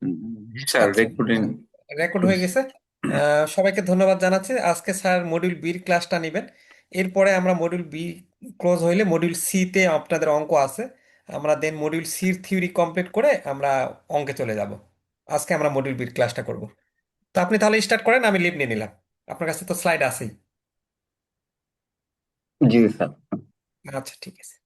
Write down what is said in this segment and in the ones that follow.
জি sir, আচ্ছা, recording. Record হয়ে গেছে। সবাইকে ধন্যবাদ জানাচ্ছি। আজকে স্যার মডিউল বির ক্লাসটা নেবেন। এরপরে আমরা মডিউল বি ক্লোজ হইলে মডিউল সি তে আপনাদের অঙ্ক আছে। আমরা দেন মডিউল সির থিওরি কমপ্লিট করে আমরা অঙ্কে চলে যাব। আজকে আমরা মডিউল বির ক্লাসটা করব। তো আপনি তাহলে স্টার্ট করেন, আমি লিভ নিয়ে নিলাম। আপনার কাছে তো স্লাইড আছেই। জি স্যার। আচ্ছা, ঠিক আছে।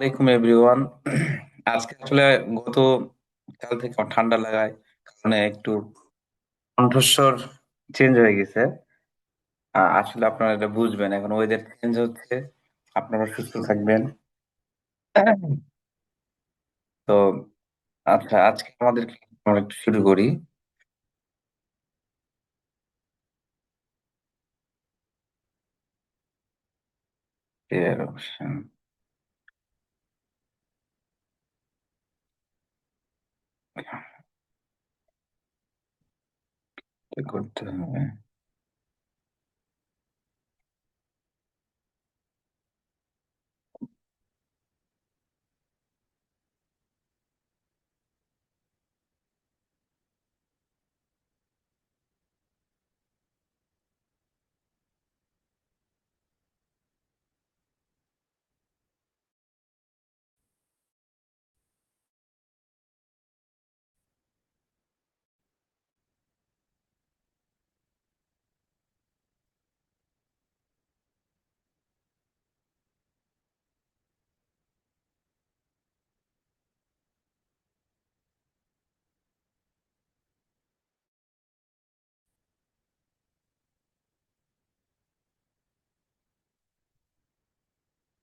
আসসালামাইকুম এভরিওয়ান। আজকে আসলে গত কাল থেকে আমার ঠান্ডা লাগায় কারণে একটু কণ্ঠস্বর চেঞ্জ হয়ে গেছে। আসলে আপনারা এটা বুঝবেন, এখন ওয়েদার চেঞ্জ হচ্ছে, আপনারা সুস্থ থাকবেন। তো আচ্ছা, আজকে আমাদের আমরা একটু শুরু করি। করতে হবে।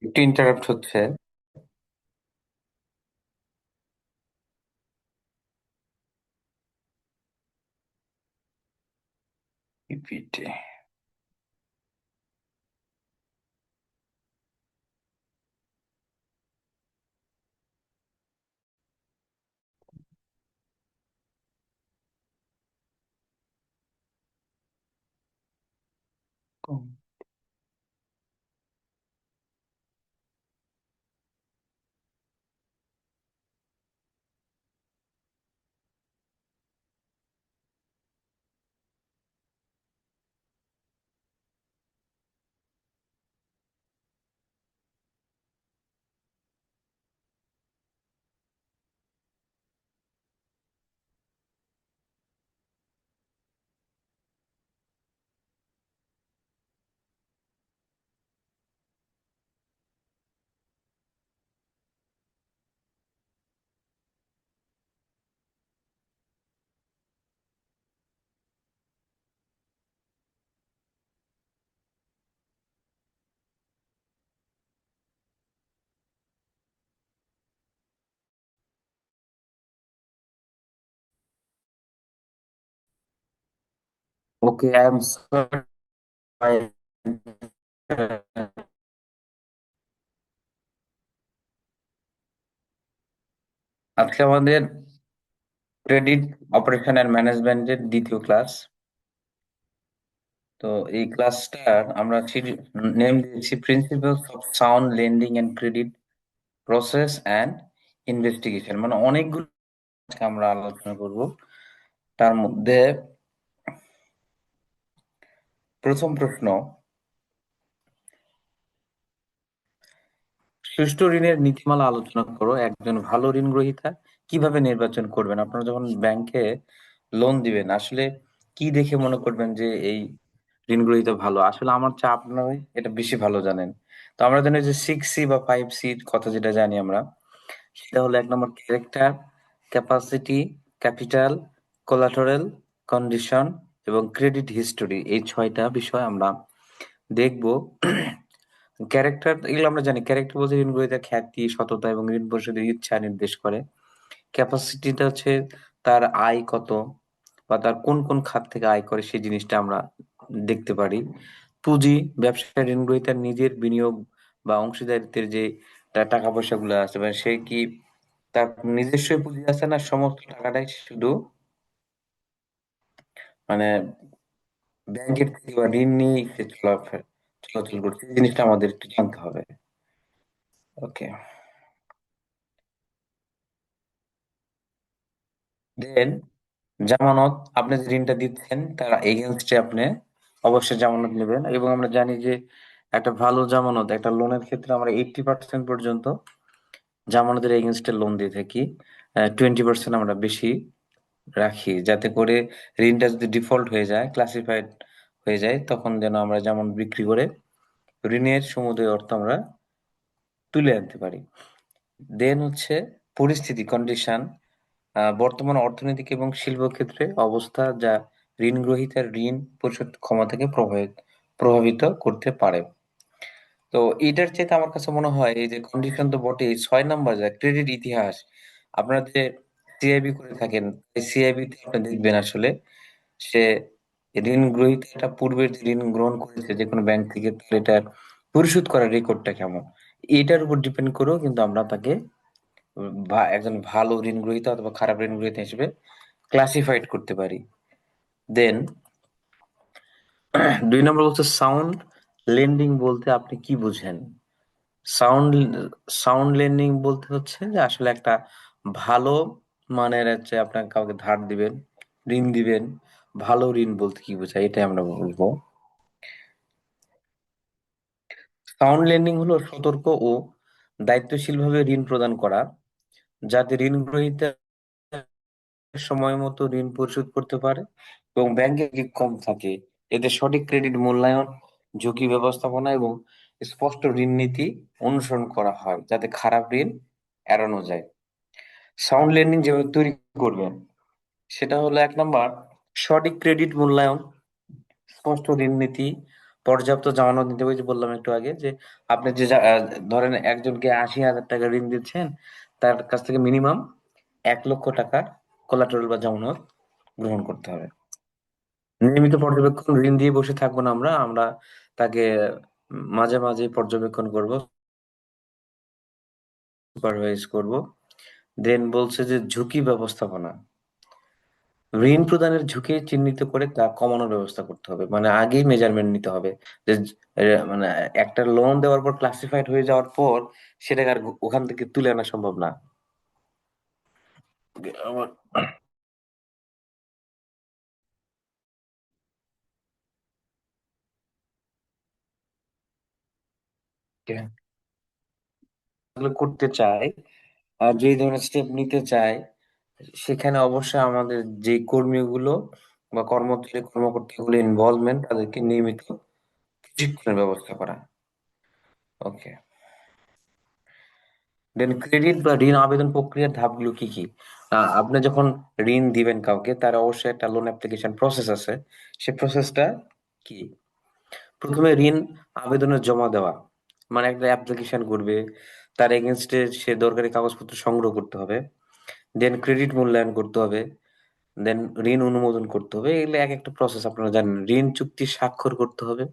একটু ইন্টারাপ্ট হচ্ছে। PPT okay, I am sorry. আজকে আমাদের ক্রেডিট অপারেশন এন্ড ম্যানেজমেন্টের দ্বিতীয় ক্লাস। তো এই ক্লাসটার আমরা নেম দিয়েছি principles of sound lending and credit process and investigation, মানে অনেকগুলো আজকে আমরা আলোচনা করব। তার মধ্যে প্রথম প্রশ্ন: সুষ্ঠু ঋণের নীতিমালা আলোচনা করো। একজন ভালো ঋণ গ্রহীতা কিভাবে নির্বাচন করবেন? আপনারা যখন ব্যাংকে লোন দিবেন, আসলে কি দেখে মনে করবেন যে এই ঋণ গ্রহীতা ভালো? আসলে আমার চা আপনারাই এটা বেশি ভালো জানেন। তো আমরা জানি যে 6C বা 5C কথা যেটা জানি আমরা, সেটা হলো: 1 নম্বর character, capacity, capital, collateral, condition এবং ক্রেডিট হিস্টোরি। এই 6টা বিষয় আমরা দেখব। ক্যারেক্টার এগুলো আমরা জানি, ক্যারেক্টার বলতে ঋণ গ্রহীতার খ্যাতি, সততা এবং ঋণ পরিশোধের ইচ্ছা নির্দেশ করে। ক্যাপাসিটিটা হচ্ছে তার আয় কত বা তার কোন কোন খাত থেকে আয় করে সেই জিনিসটা আমরা দেখতে পারি। পুঁজি, ব্যবসায় ঋণ গ্রহীতার নিজের বিনিয়োগ বা অংশীদারিত্বের যে টাকা পয়সা গুলো আছে, মানে সে কি তার নিজস্ব পুঁজি আছে, না সমস্ত টাকাটাই শুধু মানে ব্যাংকের থেকে বা ঋণ নিয়ে সে চলাচল করছে, এই জিনিসটা আমাদের একটু জানতে হবে। ওকে। দেন জামানত, আপনি যে ঋণটা দিচ্ছেন তার এগেনস্টে আপনি অবশ্যই জামানত নেবেন, এবং আমরা জানি যে একটা ভালো জামানত একটা লোনের ক্ষেত্রে আমরা 80% পর্যন্ত জামানতের এগেনস্টে লোন দিয়ে থাকি। 20% আমরা বেশি রাখি, যাতে করে ঋণটা যদি ডিফল্ট হয়ে যায়, ক্লাসিফাইড হয়ে যায়, তখন যেন আমরা জামানত বিক্রি করে ঋণের সমুদয় অর্থ আমরা তুলে আনতে পারি। দেন হচ্ছে পরিস্থিতি, কন্ডিশন, বর্তমান অর্থনৈতিক এবং শিল্পক্ষেত্রে অবস্থা যা ঋণ গ্রহীতার ঋণ পরিশোধ ক্ষমতাকে প্রভাবিত করতে পারে। তো এটার চাইতে আমার কাছে মনে হয় এই যে কন্ডিশন তো বটেই, 6 নাম্বার যা ক্রেডিট ইতিহাস। আপনারা যে সিআইবি করে থাকেন, এই সিআইবি তে আপনি দেখবেন আসলে সে ঋণ গ্রহীতাটা পূর্বের যে ঋণ গ্রহণ করেছে যে কোনো ব্যাংক থেকে, তার এটা পরিশোধ করার রেকর্ডটা কেমন, এটার উপর ডিপেন্ড করেও কিন্তু আমরা তাকে একজন ভালো ঋণ গ্রহীতা অথবা খারাপ ঋণ গ্রহীতা হিসেবে ক্লাসিফাইড করতে পারি। দেন 2 নম্বর হচ্ছে সাউন্ড লেন্ডিং বলতে আপনি কি বুঝেন? সাউন্ড সাউন্ড লেন্ডিং বলতে হচ্ছে যে আসলে একটা ভালো মানের হচ্ছে আপনার কাউকে ধার দিবেন, ঋণ দিবেন। ভালো ঋণ বলতে কি বোঝায় এটাই আমরা বলবো। সাউন্ড লেন্ডিং হলো সতর্ক ও দায়িত্বশীলভাবে ঋণ প্রদান করা, যাতে ঋণ গ্রহীতা সময় মতো ঋণ পরিশোধ করতে পারে এবং ব্যাংকে রিস্ক কম থাকে। এতে সঠিক ক্রেডিট মূল্যায়ন, ঝুঁকি ব্যবস্থাপনা এবং স্পষ্ট ঋণ নীতি অনুসরণ করা হয়, যাতে খারাপ ঋণ এড়ানো যায়। সাউন্ড লেন্ডিং যেভাবে তৈরি করবেন সেটা হলো 1 নাম্বার, সঠিক ক্রেডিট মূল্যায়ন, স্পষ্ট ঋণ নীতি, পর্যাপ্ত জামানত নিতে হবে। ওই যে বললাম একটু আগে যে আপনি যে ধরেন একজনকে 80,000 টাকা ঋণ দিচ্ছেন, তার কাছ থেকে মিনিমাম 1 লক্ষ টাকার কোলাটেরাল বা জামানত গ্রহণ করতে হবে। নিয়মিত পর্যবেক্ষণ, ঋণ দিয়ে বসে থাকবো না আমরা, আমরা তাকে মাঝে মাঝে পর্যবেক্ষণ করব, সুপারভাইজ করব। দেন বলছে যে ঝুঁকি ব্যবস্থাপনা, ঋণ প্রদানের ঝুঁকি চিহ্নিত করে তা কমানোর ব্যবস্থা করতে হবে, মানে আগেই মেজারমেন্ট নিতে হবে যে মানে একটা লোন দেওয়ার পর ক্লাসিফাইড হয়ে যাওয়ার পর সেটাকে আর ওখান থেকে তুলে আনা সম্ভব না। আমার যেগুলো করতে চাই আর যে ধরনের স্টেপ নিতে চাই, সেখানে অবশ্যই আমাদের যে কর্মীগুলো বা কর্মকর্তাগুলো ইনভলভমেন্ট, তাদেরকে নিয়মিত প্রশিক্ষণের ব্যবস্থা করা। ওকে। দেন ক্রেডিট বা ঋণ আবেদন প্রক্রিয়ার ধাপগুলো কি কি? আপনি যখন ঋণ দিবেন কাউকে, তার অবশ্যই একটা লোন অ্যাপ্লিকেশন প্রসেস আছে। সেই প্রসেসটা কি? প্রথমে ঋণ আবেদনের জমা দেওয়া, মানে একটা অ্যাপ্লিকেশন করবে, তার এগেনস্টে সে দরকারি কাগজপত্র সংগ্রহ করতে হবে। দেন ক্রেডিট মূল্যায়ন করতে হবে। দেন ঋণ অনুমোদন করতে হবে। এগুলো এক একটা প্রসেস, আপনারা জানেন। ঋণ চুক্তি স্বাক্ষর করতে হবে,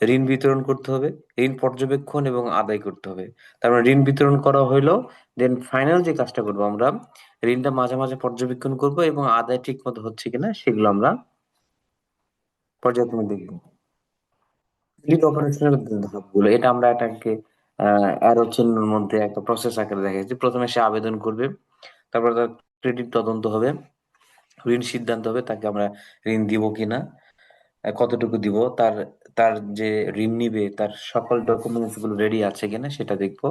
ঋণ বিতরণ করতে হবে, ঋণ পর্যবেক্ষণ এবং আদায় করতে হবে। তার মানে ঋণ বিতরণ করা হইলো, দেন ফাইনাল যে কাজটা করবো আমরা, ঋণটা মাঝে মাঝে পর্যবেক্ষণ করব এবং আদায় ঠিক মতো হচ্ছে কিনা সেগুলো আমরা পর্যায়ক্রমে দেখবো। ক্রেডিট অপারেশনের ধাপগুলো, এটা আমরা এটাকে অ্যারো চিহ্নের মধ্যে একটা প্রসেস আকারে দেখাচ্ছি। প্রথমে সে আবেদন করবে, তারপর তার ক্রেডিট তদন্ত হবে, ঋণ সিদ্ধান্ত হবে তাকে আমরা ঋণ দিব কিনা, কতটুকু দিব, তার তার যে ঋণ নিবে তার সকল ডকুমেন্টস গুলো রেডি আছে কিনা সেটা দেখবো।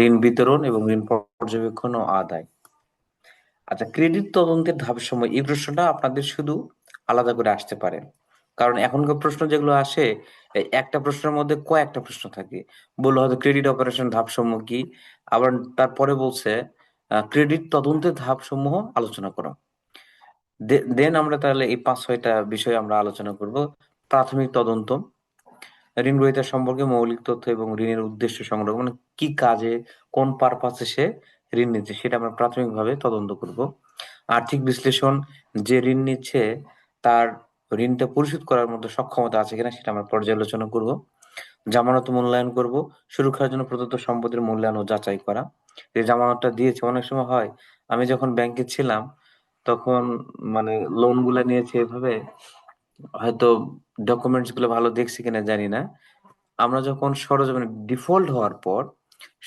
ঋণ বিতরণ এবং ঋণ পর্যবেক্ষণ ও আদায়। আচ্ছা, ক্রেডিট তদন্তের ধাপের সময় এই প্রশ্নটা আপনাদের শুধু আলাদা করে আসতে পারে, কারণ এখনকার প্রশ্ন যেগুলো আসে, এই একটা প্রশ্নের মধ্যে কয়েকটা প্রশ্ন থাকে। বললো হয়তো ক্রেডিট অপারেশন ধাপ সমূহ কি, আবার তারপরে বলছে ক্রেডিট তদন্তের ধাপ সমূহ আলোচনা করো। দেন আমরা তাহলে এই 5-6টা বিষয় আমরা আলোচনা করব। প্রাথমিক তদন্ত, ঋণ গ্রহীতা সম্পর্কে মৌলিক তথ্য এবং ঋণের উদ্দেশ্য সংগ্রহ, মানে কি কাজে, কোন পারপাসে সে ঋণ নিচ্ছে সেটা আমরা প্রাথমিকভাবে তদন্ত করব। আর্থিক বিশ্লেষণ, যে ঋণ নিচ্ছে তার ঋণটা পরিশোধ করার মতো সক্ষমতা আছে কিনা সেটা আমরা পর্যালোচনা করব। জামানত মূল্যায়ন করব, সুরক্ষার জন্য প্রদত্ত সম্পদের মূল্যায়ন ও যাচাই করা। যে জামানতটা দিয়েছে, অনেক সময় হয় আমি যখন ব্যাংকে ছিলাম তখন মানে লোন গুলা নিয়েছে এভাবে হয়তো ডকুমেন্টস গুলো ভালো দেখছি কিনা জানি না। আমরা যখন সরজমিনে ডিফল্ট হওয়ার পর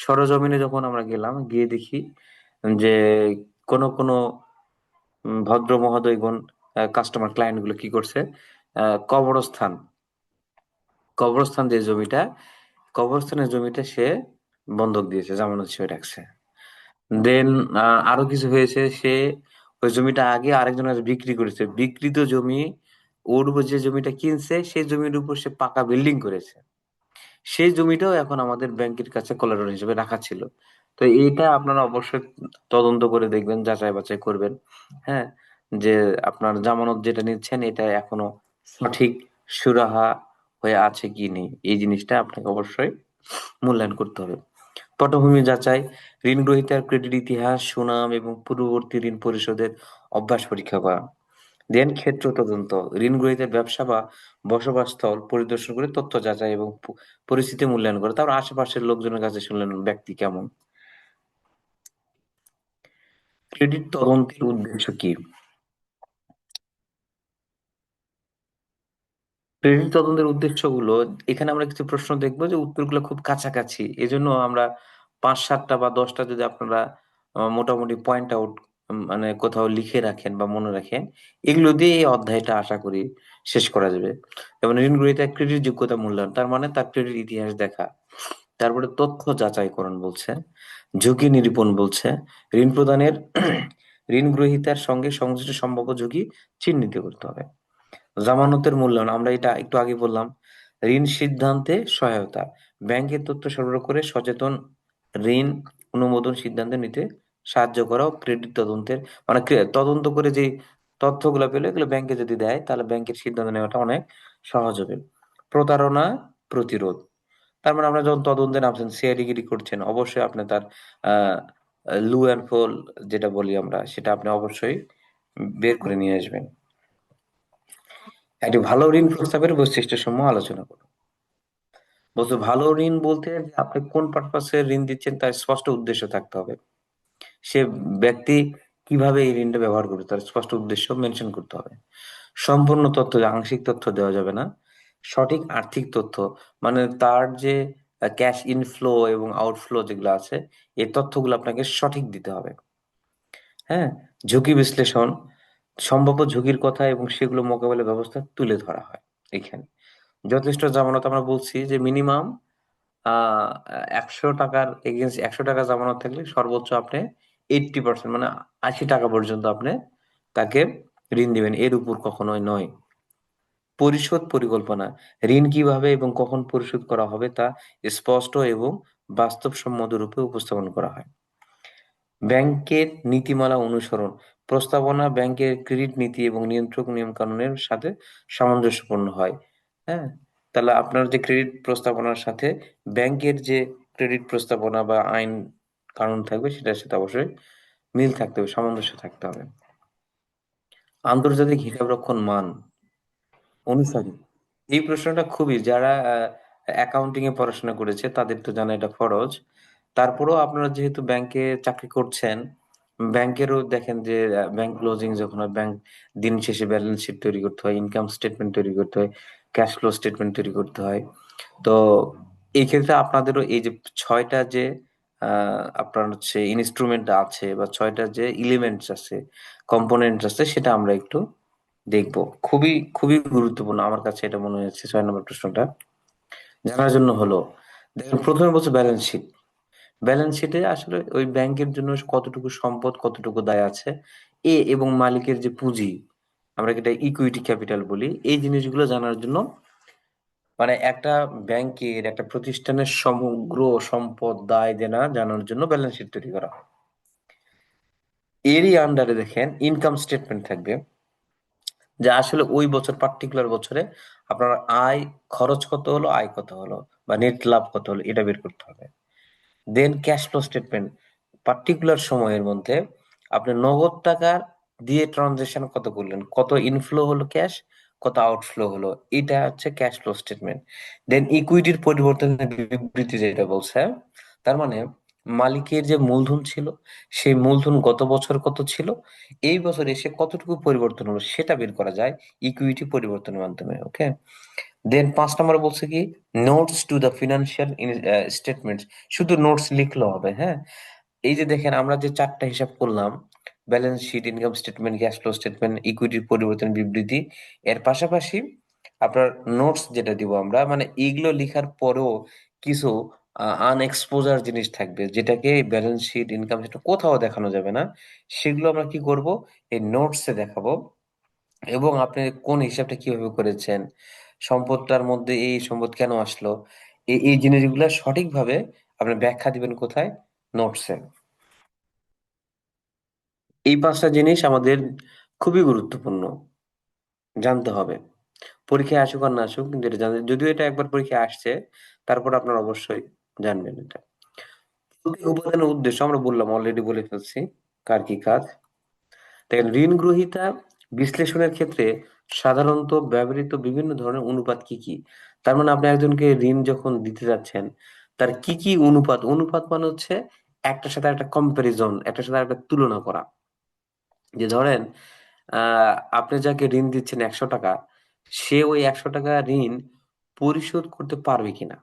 সরজমিনে যখন আমরা গেলাম, গিয়ে দেখি যে কোন ভদ্র মহোদয়গণ, কাস্টমার ক্লায়েন্ট গুলো কি করছে, কবরস্থান, কবরস্থান যে জমিটা, কবরস্থানের জমিটা সে বন্ধক দিয়েছে, জামানত হিসেবে রাখছে। দেন আরো কিছু হয়েছে, সে ওই জমিটা আগে আরেকজনের কাছে বিক্রি করেছে, বিক্রিত জমি, ওর উপর যে জমিটা কিনছে সেই জমির উপর সে পাকা বিল্ডিং করেছে। সেই জমিটাও এখন আমাদের ব্যাংকের কাছে কোলাটেরাল হিসেবে রাখা ছিল। তো এটা আপনারা অবশ্যই তদন্ত করে দেখবেন, যাচাই বাছাই করবেন। হ্যাঁ, যে আপনার জামানত যেটা নিচ্ছেন এটা এখনো সঠিক সুরাহা হয়ে আছে কি নেই, এই জিনিসটা আপনাকে অবশ্যই মূল্যায়ন করতে হবে। পটভূমি যাচাই, ঋণ গ্রহীতার ক্রেডিট ইতিহাস, সুনাম এবং পূর্ববর্তী ঋণ পরিশোধের অভ্যাস পরীক্ষা করা। দেন ক্ষেত্র তদন্ত, ঋণ গ্রহীতার ব্যবসা বা বসবাস স্থল পরিদর্শন করে তথ্য যাচাই এবং পরিস্থিতি মূল্যায়ন করে। তারপর আশেপাশের লোকজনের কাছে শুনলেন ব্যক্তি কেমন। ক্রেডিট তদন্তের উদ্দেশ্য কি? ক্রেডিট তদন্তের উদ্দেশ্যগুলো, এখানে আমরা কিছু প্রশ্ন দেখবো যে উত্তরগুলো খুব কাছাকাছি, এজন্য আমরা 5-7টা বা 10টা যদি আপনারা মোটামুটি পয়েন্ট আউট মানে কোথাও লিখে রাখেন বা মনে রাখেন, এগুলো দিয়ে এই অধ্যায়টা আশা করি শেষ করা যাবে। যেমন ঋণ গ্রহীতার ক্রেডিট যোগ্যতা মূল্যায়ন, তার মানে তার ক্রেডিট ইতিহাস দেখা। তারপরে তথ্য যাচাইকরণ বলছে, ঝুঁকি নিরূপণ বলছে, ঋণ প্রদানের ঋণ গ্রহীতার সঙ্গে সংশ্লিষ্ট সম্ভাব্য ঝুঁকি চিহ্নিত করতে হবে। জামানতের মূল্যায়ন, আমরা এটা একটু আগে বললাম। ঋণ সিদ্ধান্তে সহায়তা, ব্যাংকের তথ্য সরবরাহ করে সচেতন ঋণ অনুমোদন সিদ্ধান্ত নিতে সাহায্য করা ও ক্রেডিট তদন্তের, মানে তদন্ত করে যে তথ্যগুলো পেলে এগুলো ব্যাংকে যদি দেয় তাহলে ব্যাংকের সিদ্ধান্ত নেওয়াটা অনেক সহজ হবে। প্রতারণা প্রতিরোধ, তার মানে আমরা যখন তদন্তে নামছেন, সিআইডিগিরি করছেন, অবশ্যই আপনি তার আহ লু অ্যান্ড ফল যেটা বলি আমরা, সেটা আপনি অবশ্যই বের করে নিয়ে আসবেন। একটি ভালো ঋণ প্রস্তাবের বৈশিষ্ট্য সমূহ আলোচনা করুন। বলতে ভালো ঋণ বলতে যে আপনি কোন পারপাসে ঋণ দিচ্ছেন তার স্পষ্ট উদ্দেশ্য থাকতে হবে। সে ব্যক্তি কিভাবে এই ঋণটা ব্যবহার করবে তার স্পষ্ট উদ্দেশ্য মেনশন করতে হবে। সম্পূর্ণ তথ্য, আংশিক তথ্য দেওয়া যাবে না। সঠিক আর্থিক তথ্য, মানে তার যে ক্যাশ ইনফ্লো এবং আউটফ্লো যেগুলো আছে, এই তথ্যগুলো আপনাকে সঠিক দিতে হবে। হ্যাঁ, ঝুঁকি বিশ্লেষণ, সম্ভাব্য ঝুঁকির কথা এবং সেগুলো মোকাবেলার ব্যবস্থা তুলে ধরা হয় এখানে। যথেষ্ট জামানত, আমরা বলছি যে মিনিমাম 100 টাকার এগেনস্ট 100 টাকা জামানত থাকলে সর্বোচ্চ আপনি 80%, মানে 80 টাকা পর্যন্ত আপনি তাকে ঋণ দিবেন, এর উপর কখনোই নয়। পরিশোধ পরিকল্পনা, ঋণ কিভাবে এবং কখন পরিশোধ করা হবে তা স্পষ্ট এবং বাস্তবসম্মত রূপে উপস্থাপন করা হয়। ব্যাংকের নীতিমালা অনুসরণ, প্রস্তাবনা ব্যাংকের ক্রেডিট নীতি এবং নিয়ন্ত্রক নিয়মকানুনের সাথে সামঞ্জস্যপূর্ণ হয়। হ্যাঁ, তাহলে আপনার যে ক্রেডিট প্রস্তাবনার সাথে ব্যাংকের যে ক্রেডিট প্রস্তাবনা বা আইন কানুন থাকবে সেটার সাথে অবশ্যই মিল থাকতে হবে, সামঞ্জস্য থাকতে হবে। আন্তর্জাতিক হিসাবরক্ষণ মান অনুসারী, এই প্রশ্নটা খুবই, যারা অ্যাকাউন্টিং এ পড়াশোনা করেছে তাদের তো জানা এটা ফরজ। তারপরেও আপনারা যেহেতু ব্যাংকে চাকরি করছেন, ব্যাংকেরও দেখেন যে ব্যাংক ক্লোজিং যখন হয়, ব্যাংক দিন শেষে ব্যালেন্স শিট তৈরি করতে হয়, ইনকাম স্টেটমেন্ট তৈরি করতে হয়, ক্যাশ ফ্লো স্টেটমেন্ট তৈরি করতে হয়। তো এই ক্ষেত্রে আপনাদেরও এই যে 6টা যে আপনার হচ্ছে ইনস্ট্রুমেন্ট আছে বা 6টা যে এলিমেন্টস আছে, কম্পোনেন্টস আছে, সেটা আমরা একটু দেখবো। খুবই খুবই গুরুত্বপূর্ণ আমার কাছে এটা মনে হয়েছে 6 নম্বর প্রশ্নটা জানার জন্য হলো। দেখেন, প্রথমে বলছে ব্যালেন্স শিট। ব্যালেন্স শিটে আসলে ওই ব্যাংকের জন্য কতটুকু সম্পদ কতটুকু দায় আছে, এবং মালিকের যে পুঁজি, আমরা যেটা ইকুইটি ক্যাপিটাল বলি, এই জিনিসগুলো জানার জন্য, মানে একটা ব্যাংকের একটা প্রতিষ্ঠানের সমগ্র সম্পদ দায় দেনা জানার জন্য ব্যালেন্স শিট তৈরি করা হয়। এরই আন্ডারে দেখেন ইনকাম স্টেটমেন্ট থাকবে, যে আসলে ওই বছর পার্টিকুলার বছরে আপনার আয়, খরচ কত হলো, আয় কত হলো, বা নেট লাভ কত হলো, এটা বের করতে হবে। দেন ক্যাশ ফ্লো স্টেটমেন্ট, পার্টিকুলার সময়ের মধ্যে আপনি নগদ টাকা দিয়ে ট্রানজেকশন কত করলেন, কত ইনফ্লো হলো ক্যাশ, কত আউটফ্লো হলো, এটা হচ্ছে ক্যাশ ফ্লো স্টেটমেন্ট। দেন ইকুইটির পরিবর্তনের বিবৃতি যেটা বলছে, তার মানে মালিকের যে মূলধন ছিল, সেই মূলধন গত বছর কত ছিল, এই বছর এসে কতটুকু পরিবর্তন হলো সেটা বের করা যায় ইকুইটি পরিবর্তনের মাধ্যমে। ওকে। দেন 5 নম্বরে বলছে কি, notes to the financial statements. শুধু নোটস লিখলেও হবে, হ্যাঁ। এই যে দেখেন আমরা যে 4টা হিসাব করলাম, balance sheet, income statement, cash flow statement, ইকুইটির পরিবর্তন বিবৃতি, এর পাশাপাশি আপনার নোটস যেটা দিব আমরা, মানে এগুলো লেখার পরেও কিছু আনএক্সপোজার জিনিস থাকবে, যেটাকে ব্যালেন্স শিট, ইনকাম স্টেটমেন্ট কোথাও দেখানো যাবে না। সেগুলো আমরা কি করব, এই নোটসে দেখাবো। এবং আপনি কোন হিসাবটা কিভাবে করেছেন, সম্পদটার মধ্যে এই সম্পদ কেন আসলো, এই এই জিনিসগুলো সঠিকভাবে আপনি ব্যাখ্যা দিবেন কোথায়, নোটসে। এই 5টা জিনিস আমাদের খুবই গুরুত্বপূর্ণ, জানতে হবে। পরীক্ষায় আসুক আর না আসুক, কিন্তু এটা জানতে, যদিও এটা একবার পরীক্ষায় আসছে, তারপর আপনার অবশ্যই জানবেন এটা। প্রতি উপাদানের উদ্দেশ্য আমরা বললাম, অলরেডি বলে ফেলছি কার কি কাজ। দেখেন, ঋণ গ্রহীতা বিশ্লেষণের ক্ষেত্রে সাধারণত ব্যবহৃত বিভিন্ন ধরনের অনুপাত কি কি। তার মানে আপনি একজনকে ঋণ যখন দিতে যাচ্ছেন, তার কি কি অনুপাত, অনুপাত মানে হচ্ছে একটার সাথে একটা কম্পারিজন, একটার সাথে একটা তুলনা করা। যে ধরেন, আপনি যাকে ঋণ দিচ্ছেন 100 টাকা, সে ওই 100 টাকা ঋণ পরিশোধ করতে পারবে কিনা,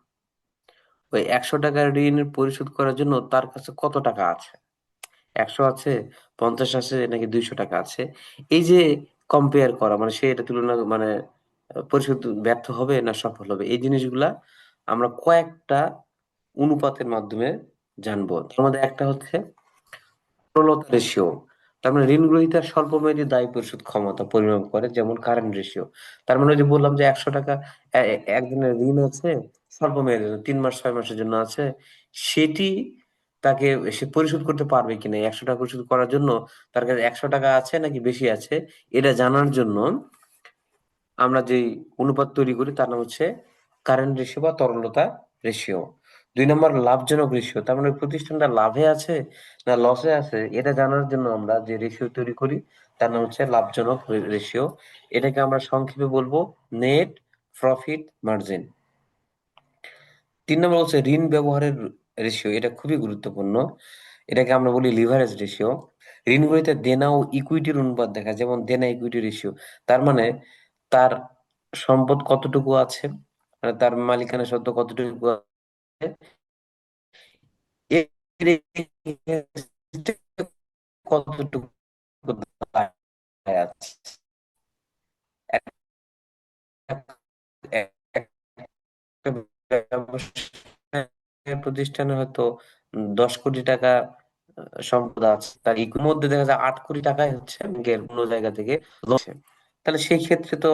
ওই 100 টাকার ঋণ পরিশোধ করার জন্য তার কাছে কত টাকা আছে, 100 আছে, 50 আছে, নাকি 200 টাকা আছে। এই যে কম্পেয়ার করা, মানে সে এটা তুলনা, মানে পরিশোধ ব্যর্থ হবে না সফল হবে, এই জিনিসগুলা আমরা কয়েকটা অনুপাতের মাধ্যমে জানবো। তার মধ্যে একটা হচ্ছে তরলতা রেশিও। তার মানে ঋণ গ্রহীতার স্বল্পমেয়াদী দায় পরিশোধ ক্ষমতা পরিমাপ করে, যেমন কারেন্ট রেশিও। তার মানে ওই যে বললাম যে 100 টাকা একজনের ঋণ আছে, স্বল্প মেয়াদী 3 মাস 6 মাসের জন্য আছে, সেটি তাকে, সে পরিশোধ করতে পারবে কিনা, 100 টাকা পরিশোধ করার জন্য তার কাছে 100 টাকা আছে নাকি বেশি আছে, এটা জানার জন্য আমরা যেই অনুপাত তৈরি করি তার নাম হচ্ছে কারেন্ট রেশিও বা তরলতা রেশিও। 2 নম্বর লাভজনক রেশিও। তার মানে ওই প্রতিষ্ঠানটা লাভে আছে না লসে আছে, এটা জানার জন্য আমরা যে রেশিও তৈরি করি তার নাম হচ্ছে লাভজনক রেশিও। এটাকে আমরা সংক্ষেপে বলবো নেট প্রফিট মার্জিন। 3 নম্বর হচ্ছে ঋণ ব্যবহারের রেশিও। এটা খুবই গুরুত্বপূর্ণ, এটাকে আমরা বলি লিভারেজ রেশিও। ঋণ গ্রহীতার দেনা ও ইকুইটির অনুপাত দেখা, যেমন দেনা ইকুইটি রেশিও। তার মানে তার সম্পদ কতটুকু আছে, মানে তার মালিকানা সত্ত্ব কতটুকু আছে, এর against এ কতটুকু দায় আছে। একটা ব্যবসায় প্রতিষ্ঠানে হয়তো 10 কোটি টাকা সম্পদ আছে, তার ইকুর মধ্যে দেখা যায় 8 কোটি টাকাই হচ্ছে ব্যাংকের কোনো জায়গা থেকে লসে। তাহলে সেই ক্ষেত্রে তো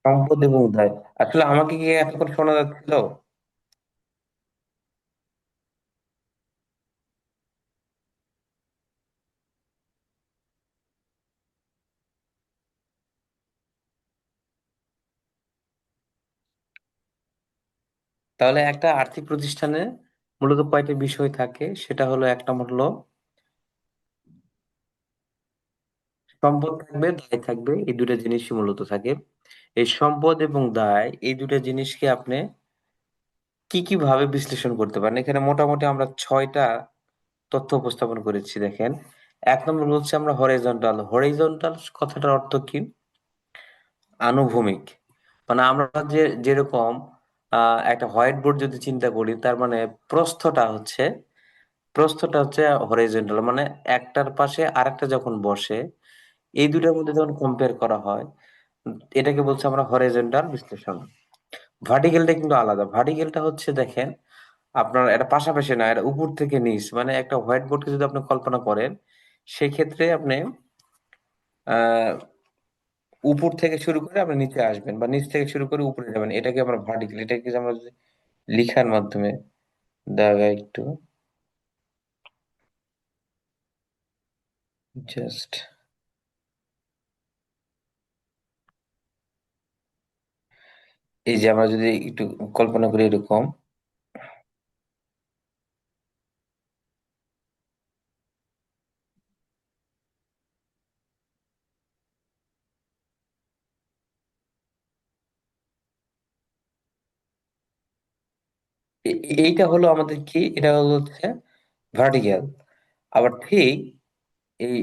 সম্পদ এবং দায়, আসলে আমাকে কি এতক্ষণ শোনা যাচ্ছিল? তাহলে একটা আর্থিক প্রতিষ্ঠানে মূলত কয়টা বিষয় থাকে, সেটা হলো, এক নম্বর হলো সম্পদ থাকবে, দায় থাকবে, এই দুটো জিনিসই মূলত থাকে। এই সম্পদ এবং দায় এই দুটো জিনিসকে আপনি কি কি ভাবে বিশ্লেষণ করতে পারেন, এখানে মোটামুটি আমরা ছয়টা তথ্য উপস্থাপন করেছি, দেখেন। এক নম্বর হচ্ছে আমরা হরিজন্টাল। হরিজন্টাল কথাটার অর্থ কি? আনুভূমিক। মানে আমরা যে যেরকম একটা হোয়াইট বোর্ড যদি চিন্তা করি, তার মানে প্রস্থটা হচ্ছে প্রস্থটা হচ্ছে হরিজন্টাল, মানে একটার পাশে আরেকটা যখন বসে, এই দুটার মধ্যে যখন কম্পেয়ার করা হয়, এটাকে বলছে আমরা হরিজন্টাল বিশ্লেষণ। ভার্টিক্যালটা কিন্তু আলাদা। ভার্টিক্যালটা হচ্ছে, দেখেন, আপনার এটা পাশাপাশি না, এটা উপর থেকে নিচ, মানে একটা হোয়াইট বোর্ডকে যদি আপনি কল্পনা করেন, সেক্ষেত্রে আপনি আহ উপর থেকে শুরু করে আপনি নিচে আসবেন, বা নিচ থেকে শুরু করে উপরে যাবেন, এটাকে আমরা ভার্টিক্যাল। এটাকে আমরা যদি লিখার মাধ্যমে দেখা একটু, জাস্ট এই যে আমরা যদি একটু কল্পনা করি এরকম, এইটা হলো আমাদের কি, এটা হলো হচ্ছে ভার্টিক্যাল। আবার ঠিক এই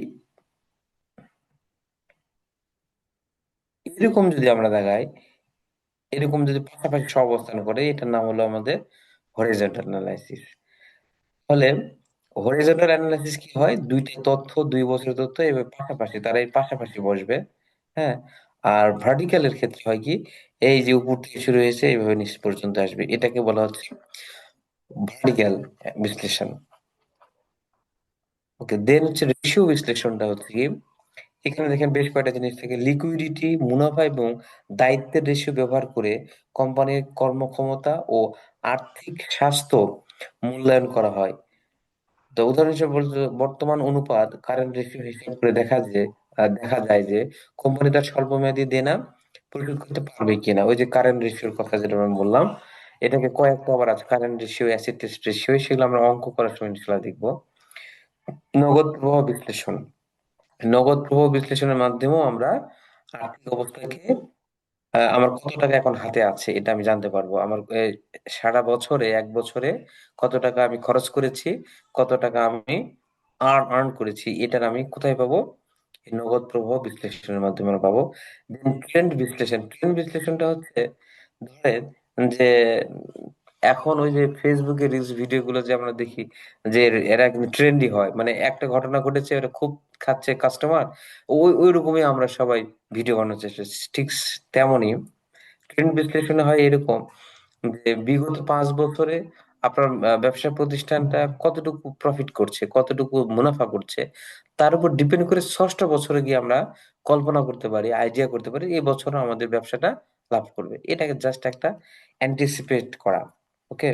এরকম যদি আমরা দেখাই, এরকম যদি পাশাপাশি সব অবস্থান করে, এটার নাম হলো আমাদের হরিজন্টাল অ্যানালাইসিস। ফলে হরিজন্টাল অ্যানালাইসিস কি হয়, দুইটা তথ্য, 2 বছরের তথ্য এভাবে পাশাপাশি, তারা এই পাশাপাশি বসবে। হ্যাঁ। আর ভার্টিক্যালের ক্ষেত্রে হয় কি, এই যে উপর থেকে শুরু হয়েছে এইভাবে নিচ পর্যন্ত আসবে, এটাকে বলা হচ্ছে ভার্টিক্যাল বিশ্লেষণ। ওকে, দেন হচ্ছে রেশিও বিশ্লেষণটা হচ্ছে কি, এখানে দেখেন বেশ কয়েকটা জিনিস থাকে। লিকুইডিটি, মুনাফা এবং দায়িত্বের রেশিও ব্যবহার করে কোম্পানির কর্মক্ষমতা ও আর্থিক স্বাস্থ্য মূল্যায়ন করা হয়। তো উদাহরণ হিসেবে বর্তমান অনুপাত, কারেন্ট রেশিও হিসাব করে দেখা যায় যে কোম্পানি তার স্বল্পমেয়াদী দেনা পরিশোধ করতে পারবে কিনা। ওই যে কারেন্ট রেশিওর কথা যেটা আমি বললাম, এটাকে কয়েকটা আবার আছে, current ratio, asset test ratio, সেগুলো আমরা অঙ্ক করার সময় ইনশাল্লাহ দেখবো। নগদ প্রবাহ বিশ্লেষণ। নগদ প্রবাহ বিশ্লেষণের মাধ্যমেও আমরা আর্থিক অবস্থাকে, আমার কত টাকা এখন হাতে আছে এটা আমি জানতে পারবো। আমার সারা বছরে, 1 বছরে কত টাকা আমি খরচ করেছি, কত টাকা আমি আর্ন করেছি, এটার আমি কোথায় পাবো? এই নগদ প্রবাহ বিশ্লেষণের মাধ্যমে আমরা পাবো। ট্রেন্ড বিশ্লেষণ। ট্রেন্ড বিশ্লেষণটা হচ্ছে, ধরেন যে এখন ওই যে ফেসবুকে রিলস ভিডিও গুলো যে আমরা দেখি, যে এরা কিন্তু ট্রেন্ডি হয়, মানে একটা ঘটনা ঘটেছে, ওটা খুব খাচ্ছে কাস্টমার, ওই ওই রকমই আমরা সবাই ভিডিও বানানোর চেষ্টা করছি। ঠিক তেমনই ট্রেন্ড বিশ্লেষণে হয় এরকম, যে বিগত 5 বছরে আপনার ব্যবসা প্রতিষ্ঠানটা কতটুকু প্রফিট করছে, কতটুকু মুনাফা করছে, তার উপর ডিপেন্ড করে ষষ্ঠ বছরে গিয়ে আমরা কল্পনা করতে পারি, আইডিয়া করতে পারি এই বছরও আমাদের ব্যবসাটা লাভ করবে। এটাকে জাস্ট একটা অ্যান্টিসিপেট করা। ওকে।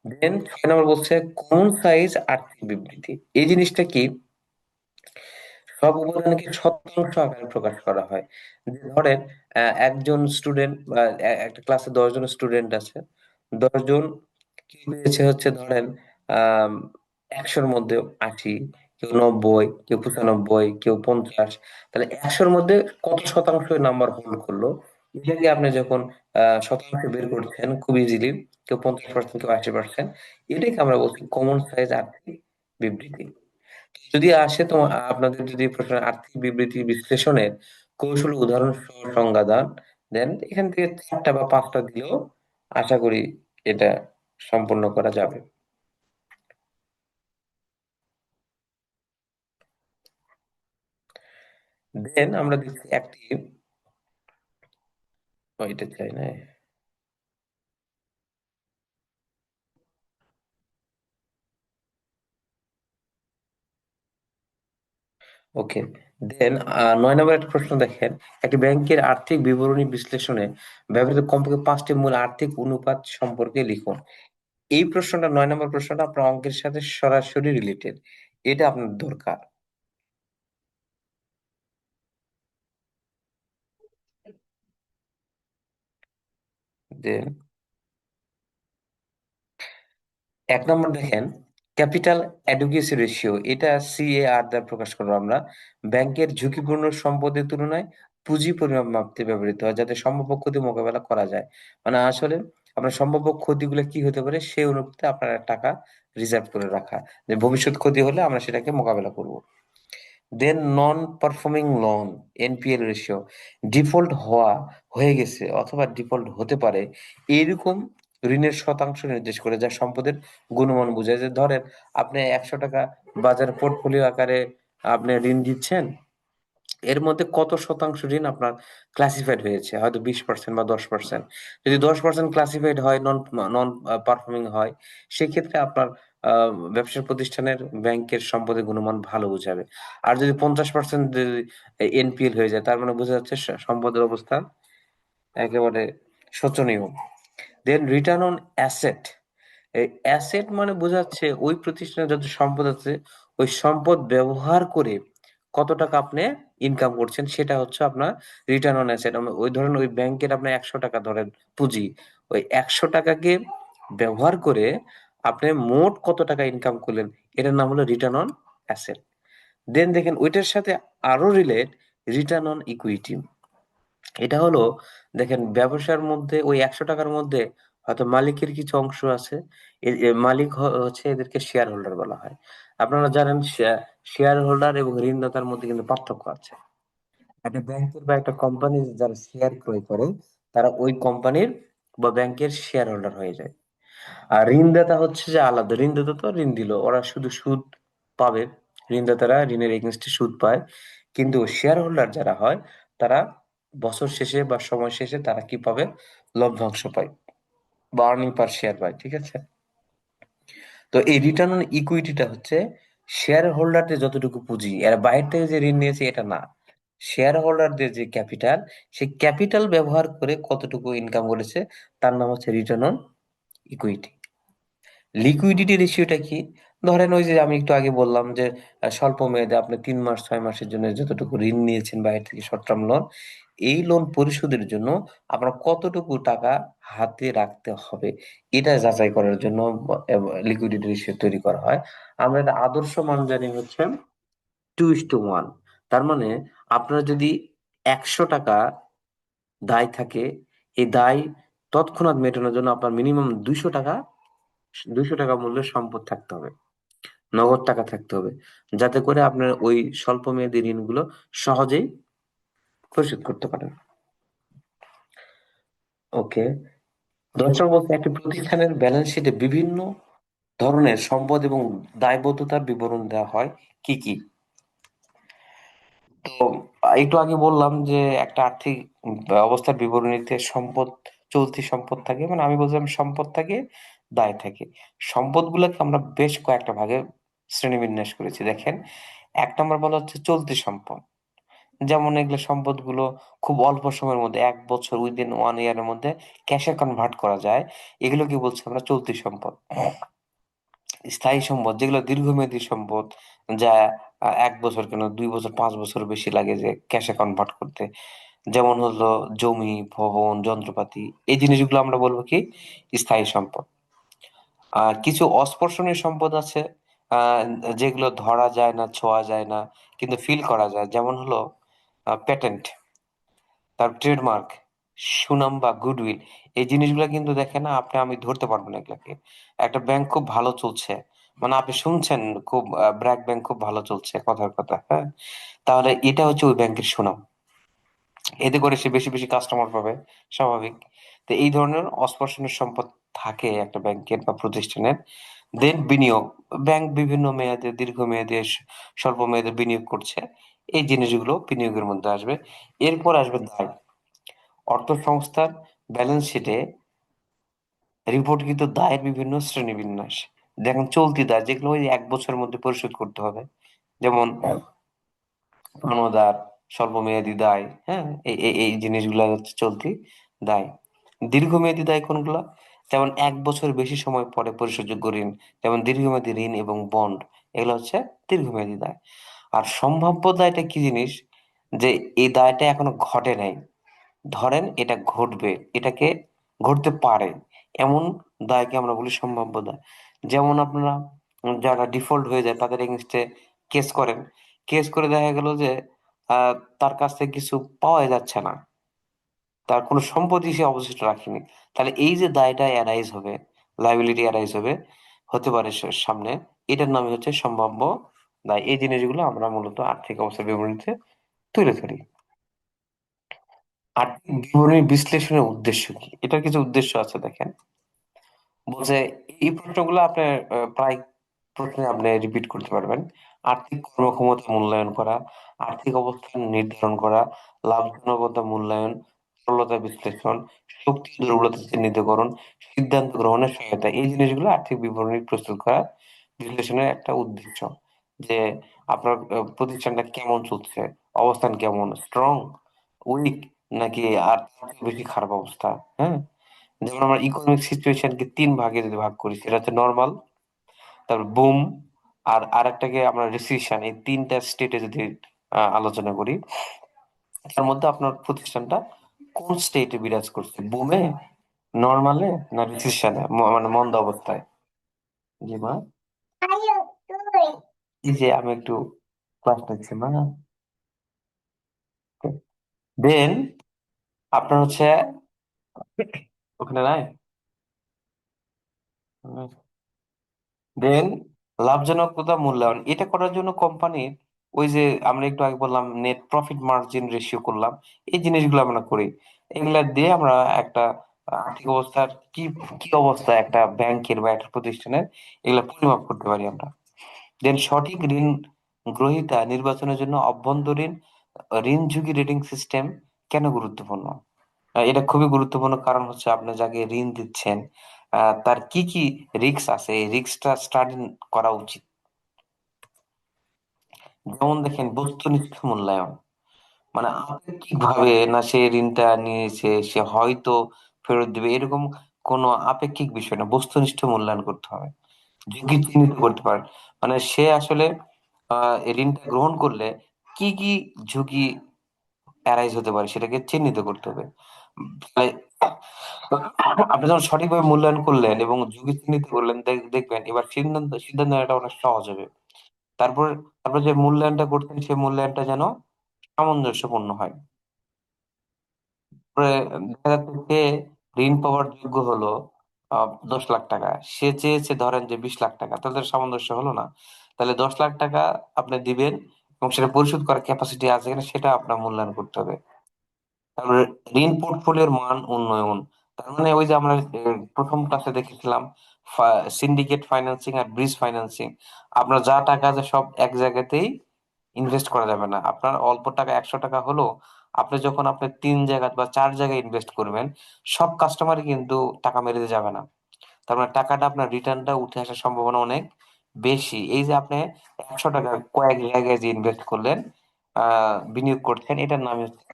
দেন 6 নম্বর বলছে কোন সাইজ আর্থিক বিবৃতি। এই জিনিসটা কি, সব উপাদানকে শতাংশ আকারে প্রকাশ করা হয়। যে ধরেন একজন স্টুডেন্ট, বা একটা ক্লাসে 10 জন স্টুডেন্ট আছে, 10 জন কেউ পেয়েছে হচ্ছে, ধরেন আহ 100-র মধ্যে 80, কেউ 90, কেউ 95, কেউ 50, তাহলে 100-র মধ্যে কত শতাংশ নাম্বার হোল্ড করলো, এটাকে আপনি যখন শতাংশ বের করছেন খুব ইজিলি, কেউ 50%, কেউ 80%, এটাকে আমরা বলছি কমন সাইজ আর্থিক বিবৃতি। যদি আসে তোমার, আপনাদের যদি প্রশ্ন আর্থিক বিবৃতি বিশ্লেষণের কৌশল উদাহরণ সহ সংজ্ঞা দেন, এখান থেকে 4টা বা 5টা দিলেও আশা করি এটা সম্পূর্ণ করা যাবে। দেন আমরা দেখছি একটি, এটা চাই না। ওকে। দেন 9 নম্বর একটা প্রশ্ন দেখেন, একটি ব্যাংকের আর্থিক বিবরণী বিশ্লেষণে ব্যবহৃত কমপক্ষে 5টি মূল আর্থিক অনুপাত সম্পর্কে লিখুন। এই প্রশ্নটা, 9 নম্বর প্রশ্নটা আপনার অঙ্কের সাথে সরাসরি রিলেটেড, এটা আপনার দরকার। দেন 1 নম্বর দেখেন, ক্যাপিটাল অ্যাডুকেসি রেশিও, এটা CAR দ্বারা প্রকাশ করবো আমরা। ব্যাংকের ঝুঁকিপূর্ণ সম্পদের তুলনায় পুঁজি পরিমাপ মাপতে ব্যবহৃত হয়, যাতে সম্ভাব্য ক্ষতি মোকাবেলা করা যায়। মানে আসলে আপনার সম্ভাব্য ক্ষতিগুলো কি হতে পারে সেই অনুপাতে আপনার টাকা রিজার্ভ করে রাখা, যে ভবিষ্যৎ ক্ষতি হলে আমরা সেটাকে মোকাবেলা করব। Then non performing loan, NPL ratio, default হয়ে গেছে অথবা ডিফল্ট হতে পারে এইরকম ঋণের শতাংশ নির্দেশ করে, যা সম্পদের গুণমান বোঝায়। যে ধরেন আপনি 100 টাকা বাজার পোর্টফোলিও আকারে আপনি ঋণ দিচ্ছেন, এর মধ্যে কত শতাংশ ঋণ আপনার ক্লাসিফাইড হয়েছে, হয়তো 20% বা 10%। যদি 10% ক্লাসিফাইড হয়, নন নন পারফর্মিং হয়, সেক্ষেত্রে আপনার ব্যবসার প্রতিষ্ঠানের ব্যাংকের সম্পদের গুণমান ভালো বোঝাবে। আর যদি 50% যদি NPL হয়ে যায়, তার মানে বোঝা যাচ্ছে সম্পদের অবস্থা একেবারে শোচনীয়। দেন রিটার্ন অন অ্যাসেট, এই অ্যাসেট মানে বোঝাচ্ছে ওই প্রতিষ্ঠানের যত সম্পদ আছে, ওই সম্পদ ব্যবহার করে কত টাকা আপনি ইনকাম করছেন, সেটা হচ্ছে আপনার রিটার্ন অন অ্যাসেট। ওই ধরেন ওই ব্যাংকের আপনার 100 টাকা ধরেন পুঁজি, ওই 100 টাকাকে ব্যবহার করে আপনি মোট কত টাকা ইনকাম করলেন, এটার নাম হলো রিটার্ন অন অ্যাসেট। দেন দেখেন ওইটার সাথে আরো রিলেট রিটার্ন অন ইকুইটি। এটা হলো, দেখেন ব্যবসার মধ্যে ওই 100 টাকার মধ্যে হয়তো মালিকের কিছু অংশ আছে, মালিক হচ্ছে এদেরকে শেয়ার হোল্ডার বলা হয়। আপনারা জানেন শেয়ার হোল্ডার এবং ঋণদাতার মধ্যে কিন্তু পার্থক্য আছে। একটা ব্যাংকের বা একটা কোম্পানির যারা শেয়ার ক্রয় করে, তারা ওই কোম্পানির বা ব্যাংকের শেয়ার হোল্ডার হয়ে যায়। আর ঋণদাতা হচ্ছে যে আলাদা, ঋণদাতা তো ঋণ দিল, ওরা শুধু সুদ পাবে, ঋণদাতারা ঋণের এগেনস্টে সুদ পায়। কিন্তু শেয়ার হোল্ডার যারা হয়, তারা বছর শেষে বা সময় শেষে তারা কি পাবে, লভ্যাংশ পায় বা আর্নিং পার শেয়ার পায়, ঠিক আছে। তো এই রিটার্ন অন ইকুইটিটা হচ্ছে শেয়ার হোল্ডারদের যতটুকু পুঁজি, এরা বাইরে থেকে যে ঋণ নিয়েছে এটা না, শেয়ার হোল্ডারদের যে ক্যাপিটাল, সেই ক্যাপিটাল ব্যবহার করে কতটুকু ইনকাম করেছে, তার নাম হচ্ছে রিটার্ন অন ইকুইটি। লিকুইডিটি রেশিওটা কি? ধরেন ওই যে আমি একটু আগে বললাম যে স্বল্প মেয়াদে আপনি 3 মাস 6 মাসের জন্য যতটুকু ঋণ নিয়েছেন বাইরে থেকে, শর্ট টার্ম লোন, এই লোন পরিশোধের জন্য আপনার কতটুকু টাকা হাতে রাখতে হবে, এটা যাচাই করার জন্য লিকুইডিটি রেশিও তৈরি করা হয়। আমরা একটা আদর্শ মান জানি হচ্ছে 2:1। তার মানে আপনার যদি 100 টাকা দায় থাকে, এই দায় তৎক্ষণাৎ মেটানোর জন্য আপনার মিনিমাম 200 টাকা, 200 টাকা মূল্যের সম্পদ থাকতে হবে, নগদ টাকা থাকতে হবে, যাতে করে আপনার ওই স্বল্প মেয়াদী ঋণগুলো সহজেই পরিশোধ করতে পারেন। ওকে। দর্শক বলতে একটি প্রতিষ্ঠানের ব্যালেন্স শিটে বিভিন্ন ধরনের সম্পদ এবং দায়বদ্ধতার বিবরণ দেওয়া হয়, কি কি? তো একটু আগে বললাম যে একটা আর্থিক অবস্থার বিবরণীতে সম্পদ, চলতি সম্পদ থাকে, মানে আমি বলছিলাম সম্পদ থাকে, দায় থাকে। সম্পদগুলোকে আমরা বেশ কয়েকটা ভাগে শ্রেণীবিন্যাস করেছি, দেখেন। 1 নম্বর বলা হচ্ছে চলতি সম্পদ, যেমন এগুলো সম্পদগুলো খুব অল্প সময়ের মধ্যে, 1 বছর, উইদিন 1 ইয়ারের মধ্যে ক্যাশে কনভার্ট করা যায়, এগুলো কি বলছে আমরা চলতি সম্পদ। স্থায়ী সম্পদ, যেগুলো দীর্ঘমেয়াদী সম্পদ, যা 1 বছর কেন 2 বছর 5 বছর বেশি লাগে যে ক্যাশে কনভার্ট করতে, যেমন হলো জমি, ভবন, যন্ত্রপাতি, এই জিনিসগুলো আমরা বলবো কি স্থায়ী সম্পদ। আর কিছু অস্পর্শনীয় সম্পদ আছে, আহ যেগুলো ধরা যায় না, ছোঁয়া যায় না, কিন্তু ফিল করা যায়, যেমন হলো প্যাটেন্ট, তার ট্রেডমার্ক, সুনাম বা গুডউইল। এই জিনিসগুলো কিন্তু দেখে না আপনি আমি ধরতে পারবো না এগুলাকে। একটা ব্যাংক খুব ভালো চলছে, মানে আপনি শুনছেন খুব ব্র্যাক ব্যাংক খুব ভালো চলছে, কথার কথা, হ্যাঁ, তাহলে এটা হচ্ছে ওই ব্যাংকের সুনাম, এতে করে সে বেশি বেশি কাস্টমার পাবে, স্বাভাবিক। তো এই ধরনের অস্পর্শনীয় সম্পদ থাকে একটা ব্যাংকের বা প্রতিষ্ঠানের। দেন বিনিয়োগ, ব্যাংক বিভিন্ন মেয়াদে, দীর্ঘমেয়াদে, স্বল্প মেয়াদে বিনিয়োগ করছে, এই জিনিসগুলো বিনিয়োগের মধ্যে আসবে। এরপর আসবে দায়, অর্থ সংস্থার ব্যালেন্স শিটে রিপোর্টকৃত দায়ের বিভিন্ন শ্রেণীবিন্যাস। দেখেন চলতি দায়, যেগুলো ওই 1 বছরের মধ্যে পরিশোধ করতে হবে, যেমন অনুদার, স্বল্পমেয়াদী দায়, হ্যাঁ, এই জিনিসগুলো হচ্ছে চলতি দায়। দীর্ঘমেয়াদী দায় কোনগুলা? যেমন 1 বছর বেশি সময় পরে পরিশোধযোগ্য ঋণ, যেমন দীর্ঘমেয়াদী ঋণ এবং বন্ড, এগুলো হচ্ছে দীর্ঘমেয়াদী দায়। আর সম্ভাব্য দায়টা কি জিনিস? যে এই দায়টা এখনো ঘটে নাই, ধরেন এটা ঘটবে, এটাকে ঘটতে পারে, এমন দায়কে আমরা বলি সম্ভাব্য দায়। যেমন আপনারা যারা ডিফল্ট হয়ে যায় তাদের এগেনস্টে কেস করেন, কেস করে দেখা গেল যে তার কাছ থেকে কিছু পাওয়া যাচ্ছে না, তার কোনো সম্পত্তি সে অবশিষ্ট রাখেনি, তাহলে এই যে দায়টা অ্যারাইজ হবে, লাইবিলিটি অ্যারাইজ হবে, হতে পারে সামনে, এটার নামই হচ্ছে সম্ভাব্য দায়। এই জিনিসগুলো আমরা মূলত আর্থিক অবস্থার বিবরণীতে তুলে ধরি। আর্থিক বিবরণী বিশ্লেষণের উদ্দেশ্য কি? এটার কিছু উদ্দেশ্য আছে, দেখেন। বলছে এই প্রশ্নগুলো আপনার প্রায় প্রশ্নে আপনি রিপিট করতে পারবেন। আর্থিক কর্মক্ষমতা মূল্যায়ন করা, আর্থিক অবস্থান নির্ধারণ করা, লাভজনকতা মূল্যায়ন, সরলতা বিশ্লেষণ, শক্তি ও দুর্বলতা চিহ্নিতকরণ, সিদ্ধান্ত গ্রহণের সহায়তা, এই জিনিসগুলো আর্থিক বিবরণী প্রস্তুত করা বিশ্লেষণের একটা উদ্দেশ্য। যে আপনার প্রতিষ্ঠানটা কেমন চলছে, অবস্থান কেমন, স্ট্রং, উইক, নাকি আর তার চেয়ে বেশি খারাপ অবস্থা। হ্যাঁ, যেমন আমরা ইকোনমিক সিচুয়েশনকে 3 ভাগে যদি ভাগ করি, সেটা হচ্ছে নর্মাল, তারপর বুম, আর আরেকটাকে আমরা রিসিশন, এই 3টা স্টেটে যদি আলোচনা করি, তার মধ্যে আপনার প্রতিষ্ঠানটা কোন স্টেটে বিরাজ করছে, বুমে, নর্মালে, না রিসিশনে, মানে মন্দ অবস্থায়। জি মা, এই যে আমি একটু ক্লাস নিচ্ছি মা। দেন আপনার হচ্ছে ওখানে নাই, দেন লাভজনকতা মূল্যায়ন, এটা করার জন্য কোম্পানির ওই যে আমরা একটু আগে বললাম নেট প্রফিট মার্জিন রেশিও করলাম, এই জিনিসগুলো আমরা করি। এগুলা দিয়ে আমরা একটা আর্থিক অবস্থার কি কি অবস্থা একটা ব্যাংকের বা একটা প্রতিষ্ঠানের, এগুলা পরিমাপ করতে পারি আমরা। দেন সঠিক ঋণ গ্রহীতা নির্বাচনের জন্য অভ্যন্তরীণ ঋণ ঝুঁকি রেটিং সিস্টেম কেন গুরুত্বপূর্ণ? এটা খুবই গুরুত্বপূর্ণ, কারণ হচ্ছে আপনি যাকে ঋণ দিচ্ছেন তার কি কি রিস্ক আছে, এই রিস্কটা স্টাডি করা উচিত। যেমন দেখেন বস্তুনিষ্ঠ মূল্যায়ন, মানে আপেক্ষিক ভাবে না সে ঋণটা নিয়েছে, সে হয়তো ফেরত দিবে, এরকম কোনো আপেক্ষিক বিষয় না, বস্তুনিষ্ঠ মূল্যায়ন করতে হবে। ঝুঁকি চিহ্নিত করতে পারেন, মানে সে আসলে এই ঋণটা গ্রহণ করলে কি কি ঝুঁকি অ্যারাইজ হতে পারে সেটাকে চিহ্নিত করতে হবে। তাহলে আপনি যখন সঠিকভাবে মূল্যায়ন করলেন এবং ঝুঁকি চিহ্নিত করলেন, দেখবেন এবার সিদ্ধান্ত সিদ্ধান্ত নেওয়াটা অনেক সহজ হবে। তারপর তারপর যে মূল্যায়নটা করতেন সেই মূল্যায়নটা যেন সামঞ্জস্যপূর্ণ হয়। তারপরে দেখা যাচ্ছে সে ঋণ পাওয়ার যোগ্য হলো 10 লাখ টাকা, সে চেয়েছে ধরেন যে 20 লাখ টাকা, তাহলে তার সামঞ্জস্য হলো না। তাহলে 10 লাখ টাকা আপনি দিবেন এবং সেটা পরিশোধ করার ক্যাপাসিটি আছে কিনা সেটা আপনার মূল্যায়ন করতে হবে। তারপরে ঋণ পোর্টফোলিওর মান উন্নয়ন, তার মানে ওই যে আমরা প্রথম ক্লাসে দেখেছিলাম সিন্ডিকেট ফাইন্যান্সিং আর ব্রিজ ফাইন্যান্সিং। আপনার যা টাকা আছে সব এক জায়গাতেই ইনভেস্ট করা যাবে না। আপনার অল্প টাকা 100 টাকা হলো, আপনি যখন আপনি 3 জায়গা বা 4 জায়গায় ইনভেস্ট করবেন, সব কাস্টমারই কিন্তু টাকা মেরে দিয়ে যাবে না। তার মানে টাকাটা আপনার রিটার্নটা উঠে আসার সম্ভাবনা অনেক বেশি। এই যে আপনি 100 টাকা কয়েক জায়গায় যে ইনভেস্ট করলেন, বিনিয়োগ করছেন, এটার নাম হচ্ছে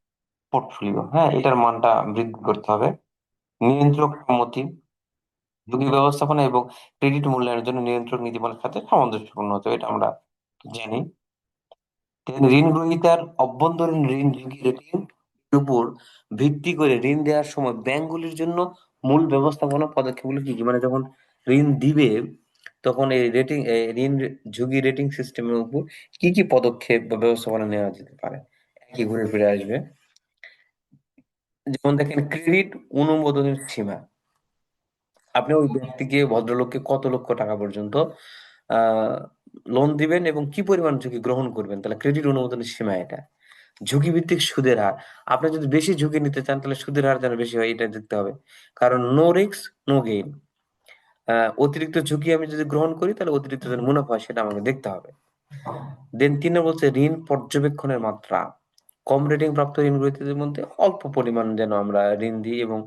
পোর্টফোলিও। হ্যাঁ, এটার মানটা বৃদ্ধি করতে হবে। নিয়ন্ত্রক সম্মতি, ঝুঁকি ব্যবস্থাপনা এবং ক্রেডিট মূল্যায়নের জন্য নিয়ন্ত্রক নীতিমালার সাথে সামঞ্জস্যপূর্ণ হতে হবে, এটা আমরা জানি। ঋণ গ্রহীতার অভ্যন্তরীণ ঋণ ঝুঁকি রেটিং এর উপর ভিত্তি করে ঋণ দেওয়ার সময় ব্যাংকগুলির জন্য মূল ব্যবস্থাপনা পদক্ষেপগুলো কি কি? মানে যখন ঋণ দিবে তখন এই ঋণ ঝুঁকি রেটিং সিস্টেমের উপর কি কি পদক্ষেপ বা ব্যবস্থাপনা নেওয়া যেতে পারে, একই ঘুরে ফিরে আসবে। যেমন দেখেন ক্রেডিট অনুমোদনের সীমা, আপনি ওই ব্যক্তিকে, ভদ্রলোককে কত লক্ষ টাকা পর্যন্ত আহ লোন দিবেন এবং কি পরিমাণ ঝুঁকি গ্রহণ করবেন, তাহলে ক্রেডিট অনুমোদনের সীমা এটা। ঝুঁকি ভিত্তিক সুদের হার, আপনি যদি বেশি ঝুঁকি নিতে চান তাহলে সুদের হার যেন বেশি হয় এটা দেখতে হবে, কারণ নো রিস্ক নো গেইন। অতিরিক্ত ঝুঁকি আমি যদি গ্রহণ করি তাহলে অতিরিক্ত যেন মুনাফা হয় সেটা আমাকে দেখতে হবে। দেন 3 বলছে ঋণ পর্যবেক্ষণের মাত্রা, কম রেটিং প্রাপ্ত ঋণ গ্রহীতাদের মধ্যে অল্প পরিমাণ যেন আমরা ঋণ দিই এবং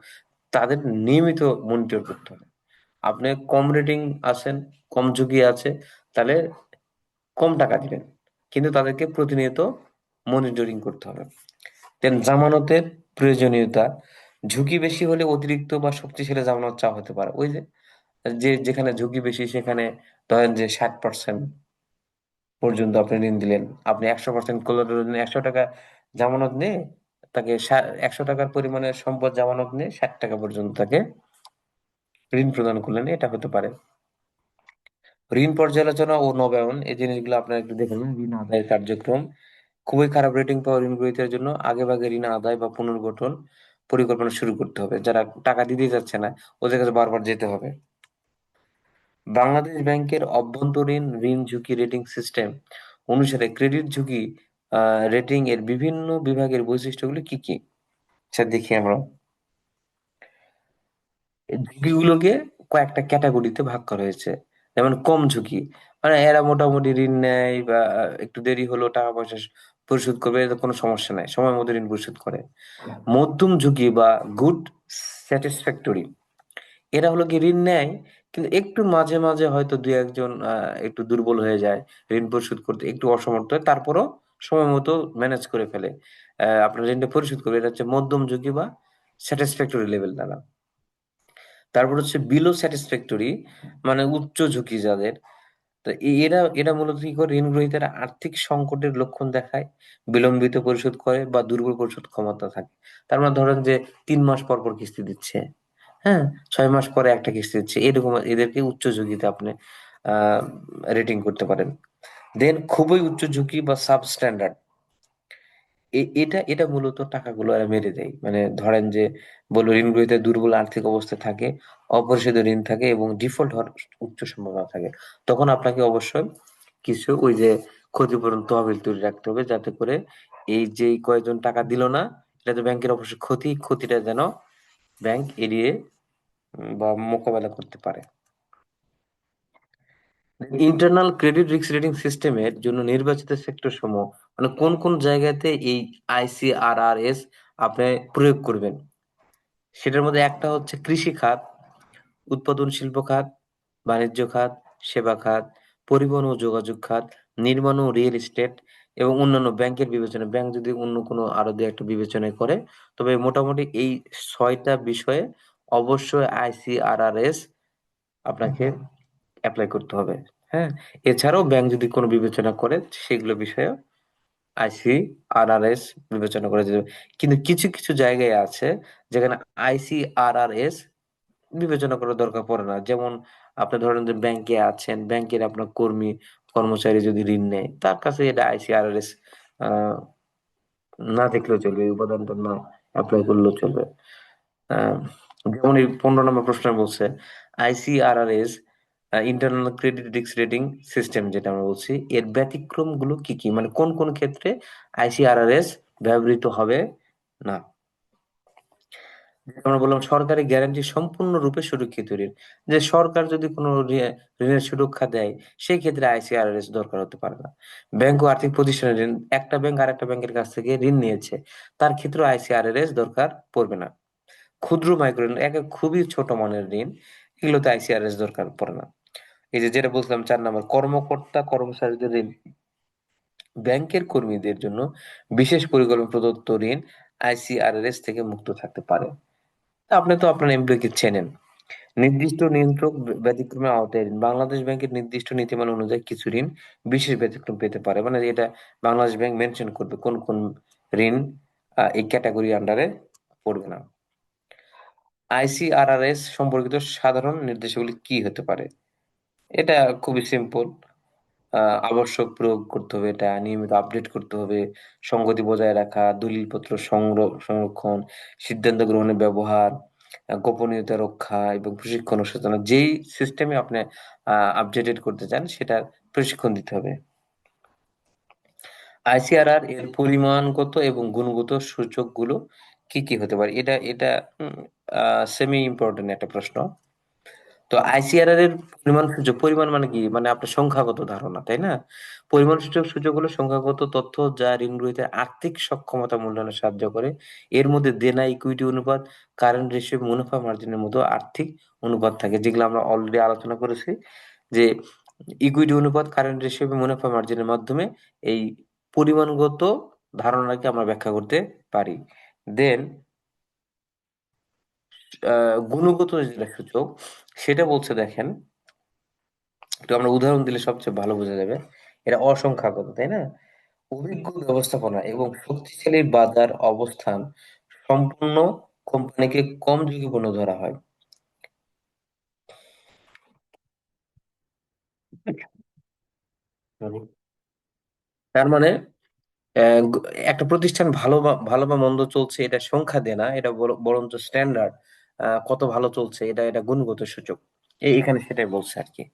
তাদের নিয়মিত মনিটর করতে হবে। আপনি কম রেটিং আছেন, কম ঝুঁকি আছে, তাহলে কম টাকা দিবেন, কিন্তু তাদেরকে প্রতিনিয়ত মনিটরিং করতে হবে। দেন জামানতের প্রয়োজনীয়তা, ঝুঁকি বেশি হলে অতিরিক্ত বা শক্তিশালী জামানত চাওয়া হতে পারে। ওই যে যেখানে ঝুঁকি বেশি সেখানে ধরেন যে 60% পর্যন্ত আপনি ঋণ দিলেন, আপনি 100% করলেন, 100 টাকা জামানত নিয়ে তাকে 100 টাকার পরিমাণের সম্পদ জামানত নিয়ে 60 টাকা পর্যন্ত তাকে ঋণ প্রদান করলেন, এটা হতে পারে। ঋণ পর্যালোচনা ও নবায়ন, এই জিনিসগুলো আপনারা একটু দেখে নিন। ঋণ আদায়ের কার্যক্রম, খুবই খারাপ রেটিং পাওয়া ঋণ গ্রহীতার জন্য আগেভাগে ঋণ আদায় বা পুনর্গঠন পরিকল্পনা শুরু করতে হবে। যারা টাকা দিতে যাচ্ছে না ওদের কাছে বারবার যেতে হবে। বাংলাদেশ ব্যাংকের অভ্যন্তরীণ ঋণ ঝুঁকি রেটিং সিস্টেম অনুসারে ক্রেডিট ঝুঁকি রেটিং এর বিভিন্ন বিভাগের বৈশিষ্ট্যগুলো কি কি, স্যার দেখি আমরা। এই ঝুঁকিগুলোকে কয়েকটা ক্যাটাগরিতে ভাগ করা হয়েছে। যেমন কম ঝুঁকি, মানে এরা মোটামুটি ঋণ নেয় বা একটু দেরি হলেও টাকা পয়সা পরিশোধ করবে, এদের কোনো সমস্যা নাই, সময় মতো ঋণ পরিশোধ করে। মধ্যম ঝুঁকি বা গুড স্যাটিসফ্যাক্টরি, এরা হলো কি ঋণ নেয় কিন্তু একটু মাঝে মাঝে হয়তো দুই একজন একটু দুর্বল হয়ে যায়, ঋণ পরিশোধ করতে একটু অসমর্থ হয়, তারপরও সময় মতো ম্যানেজ করে ফেলে, আপনার ঋণটা পরিশোধ করবে। এটা হচ্ছে মধ্যম ঝুঁকি বা স্যাটিসফ্যাক্টরি লেভেল দ্বারা। তারপর হচ্ছে বিলো স্যাটিসফ্যাক্টরি, মানে উচ্চ ঝুঁকি যাদের। তো এরা এরা মূলত কি করে, ঋণ গ্রহীতারা আর্থিক সংকটের লক্ষণ দেখায়, বিলম্বিত পরিশোধ করে বা দুর্বল পরিশোধ ক্ষমতা থাকে। তার মানে ধরেন যে 3 মাস পর পর কিস্তি দিচ্ছে, হ্যাঁ, 6 মাস পরে একটা কিস্তি দিচ্ছে, এরকম এদেরকে উচ্চ ঝুঁকিতে আপনি আহ রেটিং করতে পারেন। দেন খুবই উচ্চ ঝুঁকি বা সাবস্ট্যান্ডার্ড, এটা এটা মূলত টাকাগুলো এরা মেরে দেয়। মানে ধরেন যে বললো ঋণ গ্রহীতার দুর্বল আর্থিক অবস্থা থাকে, অপরিশোধিত ঋণ থাকে এবং ডিফল্ট হওয়ার উচ্চ সম্ভাবনা থাকে, তখন আপনাকে অবশ্যই কিছু ওই যে ক্ষতিপূরণ তহবিল তৈরি রাখতে হবে, যাতে করে এই যে কয়েকজন টাকা দিল না, এটা তো ব্যাংকের অবশ্যই ক্ষতি, ক্ষতিটা যেন ব্যাংক এড়িয়ে বা মোকাবেলা করতে পারে। ইন্টারনাল ক্রেডিট রিস্ক রেটিং সিস্টেমের জন্য নির্বাচিত সেক্টর সমূহ, মানে কোন কোন জায়গাতে এই ICRRS আপনি প্রয়োগ করবেন, সেটার মধ্যে একটা হচ্ছে কৃষি খাত, উৎপাদন শিল্প খাত, বাণিজ্য খাত, সেবা খাত, পরিবহন ও যোগাযোগ খাত, নির্মাণ ও রিয়েল এস্টেট এবং অন্যান্য ব্যাংকের বিবেচনা। ব্যাংক যদি অন্য কোনো আরো দুই একটা বিবেচনায় করে, তবে মোটামুটি এই 6টা বিষয়ে অবশ্যই ICRRS আপনাকে অ্যাপ্লাই করতে হবে। হ্যাঁ, এছাড়াও ব্যাংক যদি কোনো বিবেচনা করে সেগুলো বিষয়ে ICRRS বিবেচনা করে দিবে। কিন্তু কিছু কিছু জায়গায় আছে যেখানে ICRRS বিবেচনা করার দরকার পড়ে না। যেমন আপনি ধরেন যে ব্যাংকে আছেন, ব্যাংকের আপনার কর্মী কর্মচারী যদি ঋণ নেয়, তার কাছে এটা ICRRS আহ না দেখলেও চলবে, এই উপাদানটা না অ্যাপ্লাই করলেও চলবে। আহ, যেমন এই 15 নম্বর প্রশ্ন বলছে ICRRS internal credit risk rating system, যেটা আমরা বলছি, এর ব্যতিক্রম গুলো কি কি, মানে কোন কোন ক্ষেত্রে ICRRS ব্যবহৃত হবে না। যেটা আমরা বললাম সরকারি গ্যারান্টি সম্পূর্ণরূপে সুরক্ষিত ঋণ, যে সরকার যদি কোনো ঋণের সুরক্ষা দেয় সেই ক্ষেত্রে ICRRS দরকার হতে পারে না। ব্যাংক ও আর্থিক প্রতিষ্ঠানের ঋণ, একটা ব্যাংক আর একটা ব্যাংকের কাছ থেকে ঋণ নিয়েছে, তার ক্ষেত্রে ICRRS দরকার পড়বে না। ক্ষুদ্র মাইক্রো ঋণ, খুবই ছোট মানের ঋণ, এগুলোতে ICRRS দরকার পড়ে না। এই যে যেটা বলছিলাম 4 নম্বর, কর্মকর্তা কর্মচারীদের ঋণ, ব্যাংকের কর্মীদের জন্য বিশেষ পরিকল্পনা প্রদত্ত ঋণ ICRRS থেকে মুক্ত থাকতে পারে। তা আপনি তো আপনার এমপ্লয়িকে চেনেন। নির্দিষ্ট নিয়ন্ত্রক ব্যতিক্রমের আওতায় ঋণ, বাংলাদেশ ব্যাংকের নির্দিষ্ট নীতিমালা অনুযায়ী কিছু ঋণ বিশেষ ব্যতিক্রম পেতে পারে, মানে এটা বাংলাদেশ ব্যাংক মেনশন করবে কোন কোন ঋণ এই ক্যাটাগরি আন্ডারে পড়বে না। ICRRS সম্পর্কিত সাধারণ নির্দেশাবলী কি হতে পারে, এটা খুবই সিম্পল। আবশ্যক প্রয়োগ করতে হবে, এটা নিয়মিত আপডেট করতে হবে, সংগতি বজায় রাখা, দলিলপত্র সংরক্ষণ, সিদ্ধান্ত গ্রহণের ব্যবহার, গোপনীয়তা রক্ষা এবং প্রশিক্ষণ ও সচেতনতা। যেই সিস্টেমে আপনি আপডেটেড করতে চান সেটার প্রশিক্ষণ দিতে হবে। ICRR এর পরিমাণগত এবং গুণগত সূচকগুলো কি কি হতে পারে, এটা এটা সেমি ইম্পর্টেন্ট একটা প্রশ্ন। তো ICRR এর পরিমাণ সূচক, পরিমাণ মানে কি, মানে আপনার সংখ্যাগত ধারণা, তাই না? পরিমাণ সূচক সূচক হলো সংখ্যাগত তথ্য যা ঋণ গ্রহীতার আর্থিক সক্ষমতা মূল্যায়নে সাহায্য করে। এর মধ্যে দেনা, ইকুইটি অনুপাত, কারেন্ট রেশিও, মুনাফা মার্জিনের মতো আর্থিক অনুপাত থাকে, যেগুলো আমরা অলরেডি আলোচনা করেছি। যে ইকুইটি অনুপাত, কারেন্ট রেশিও এবং মুনাফা মার্জিনের মাধ্যমে এই পরিমাণগত ধারণাকে আমরা ব্যাখ্যা করতে পারি। দেন গুণগত যেটা সূচক, সেটা বলছে দেখেন, একটু আমরা উদাহরণ দিলে সবচেয়ে ভালো বোঝা যাবে। এটা অসংখ্যাগত, তাই না? অভিজ্ঞ ব্যবস্থাপনা এবং শক্তিশালী বাজার অবস্থান সম্পূর্ণ কোম্পানিকে কম ঝুঁকিপূর্ণ ধরা হয়। তার মানে একটা প্রতিষ্ঠান ভালো বা মন্দ চলছে এটা সংখ্যা দিয়ে না, এটা বরঞ্চ স্ট্যান্ডার্ড, কত ভালো চলছে, এটা গুণগত সূচক। এখানে সেটাই বলছে আর কি।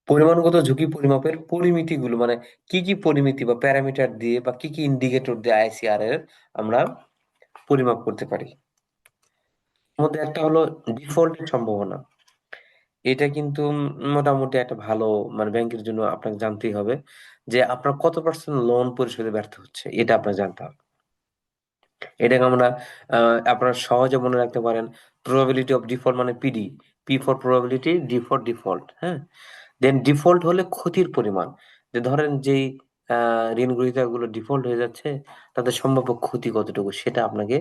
পরিমাণগত ঝুঁকি পরিমাপের পরিমিতিগুলো, মানে কি কি পরিমিতি বা প্যারামিটার দিয়ে বা কি কি ইন্ডিকেটর দিয়ে আইসিআর এর আমরা পরিমাপ করতে পারি। এর মধ্যে একটা হলো ডিফল্টের সম্ভাবনা। এটা কিন্তু মোটামুটি একটা ভালো, মানে ব্যাংকের জন্য আপনাকে জানতেই হবে যে আপনার কত পার্সেন্ট লোন পরিশোধে ব্যর্থ হচ্ছে, এটা আপনার জানতে হবে। এটাকে আমরা আপনারা সহজে মনে রাখতে পারেন, প্রবাবিলিটি অফ ডিফল্ট মানে PD, P for probability, D for default, হ্যাঁ। দেন ডিফল্ট হলে ক্ষতির পরিমাণ, যে ধরেন যেই ঋণ গ্রহীতাগুলো ডিফল্ট হয়ে যাচ্ছে তাদের সম্ভাব্য ক্ষতি কতটুকু, সেটা আপনাকে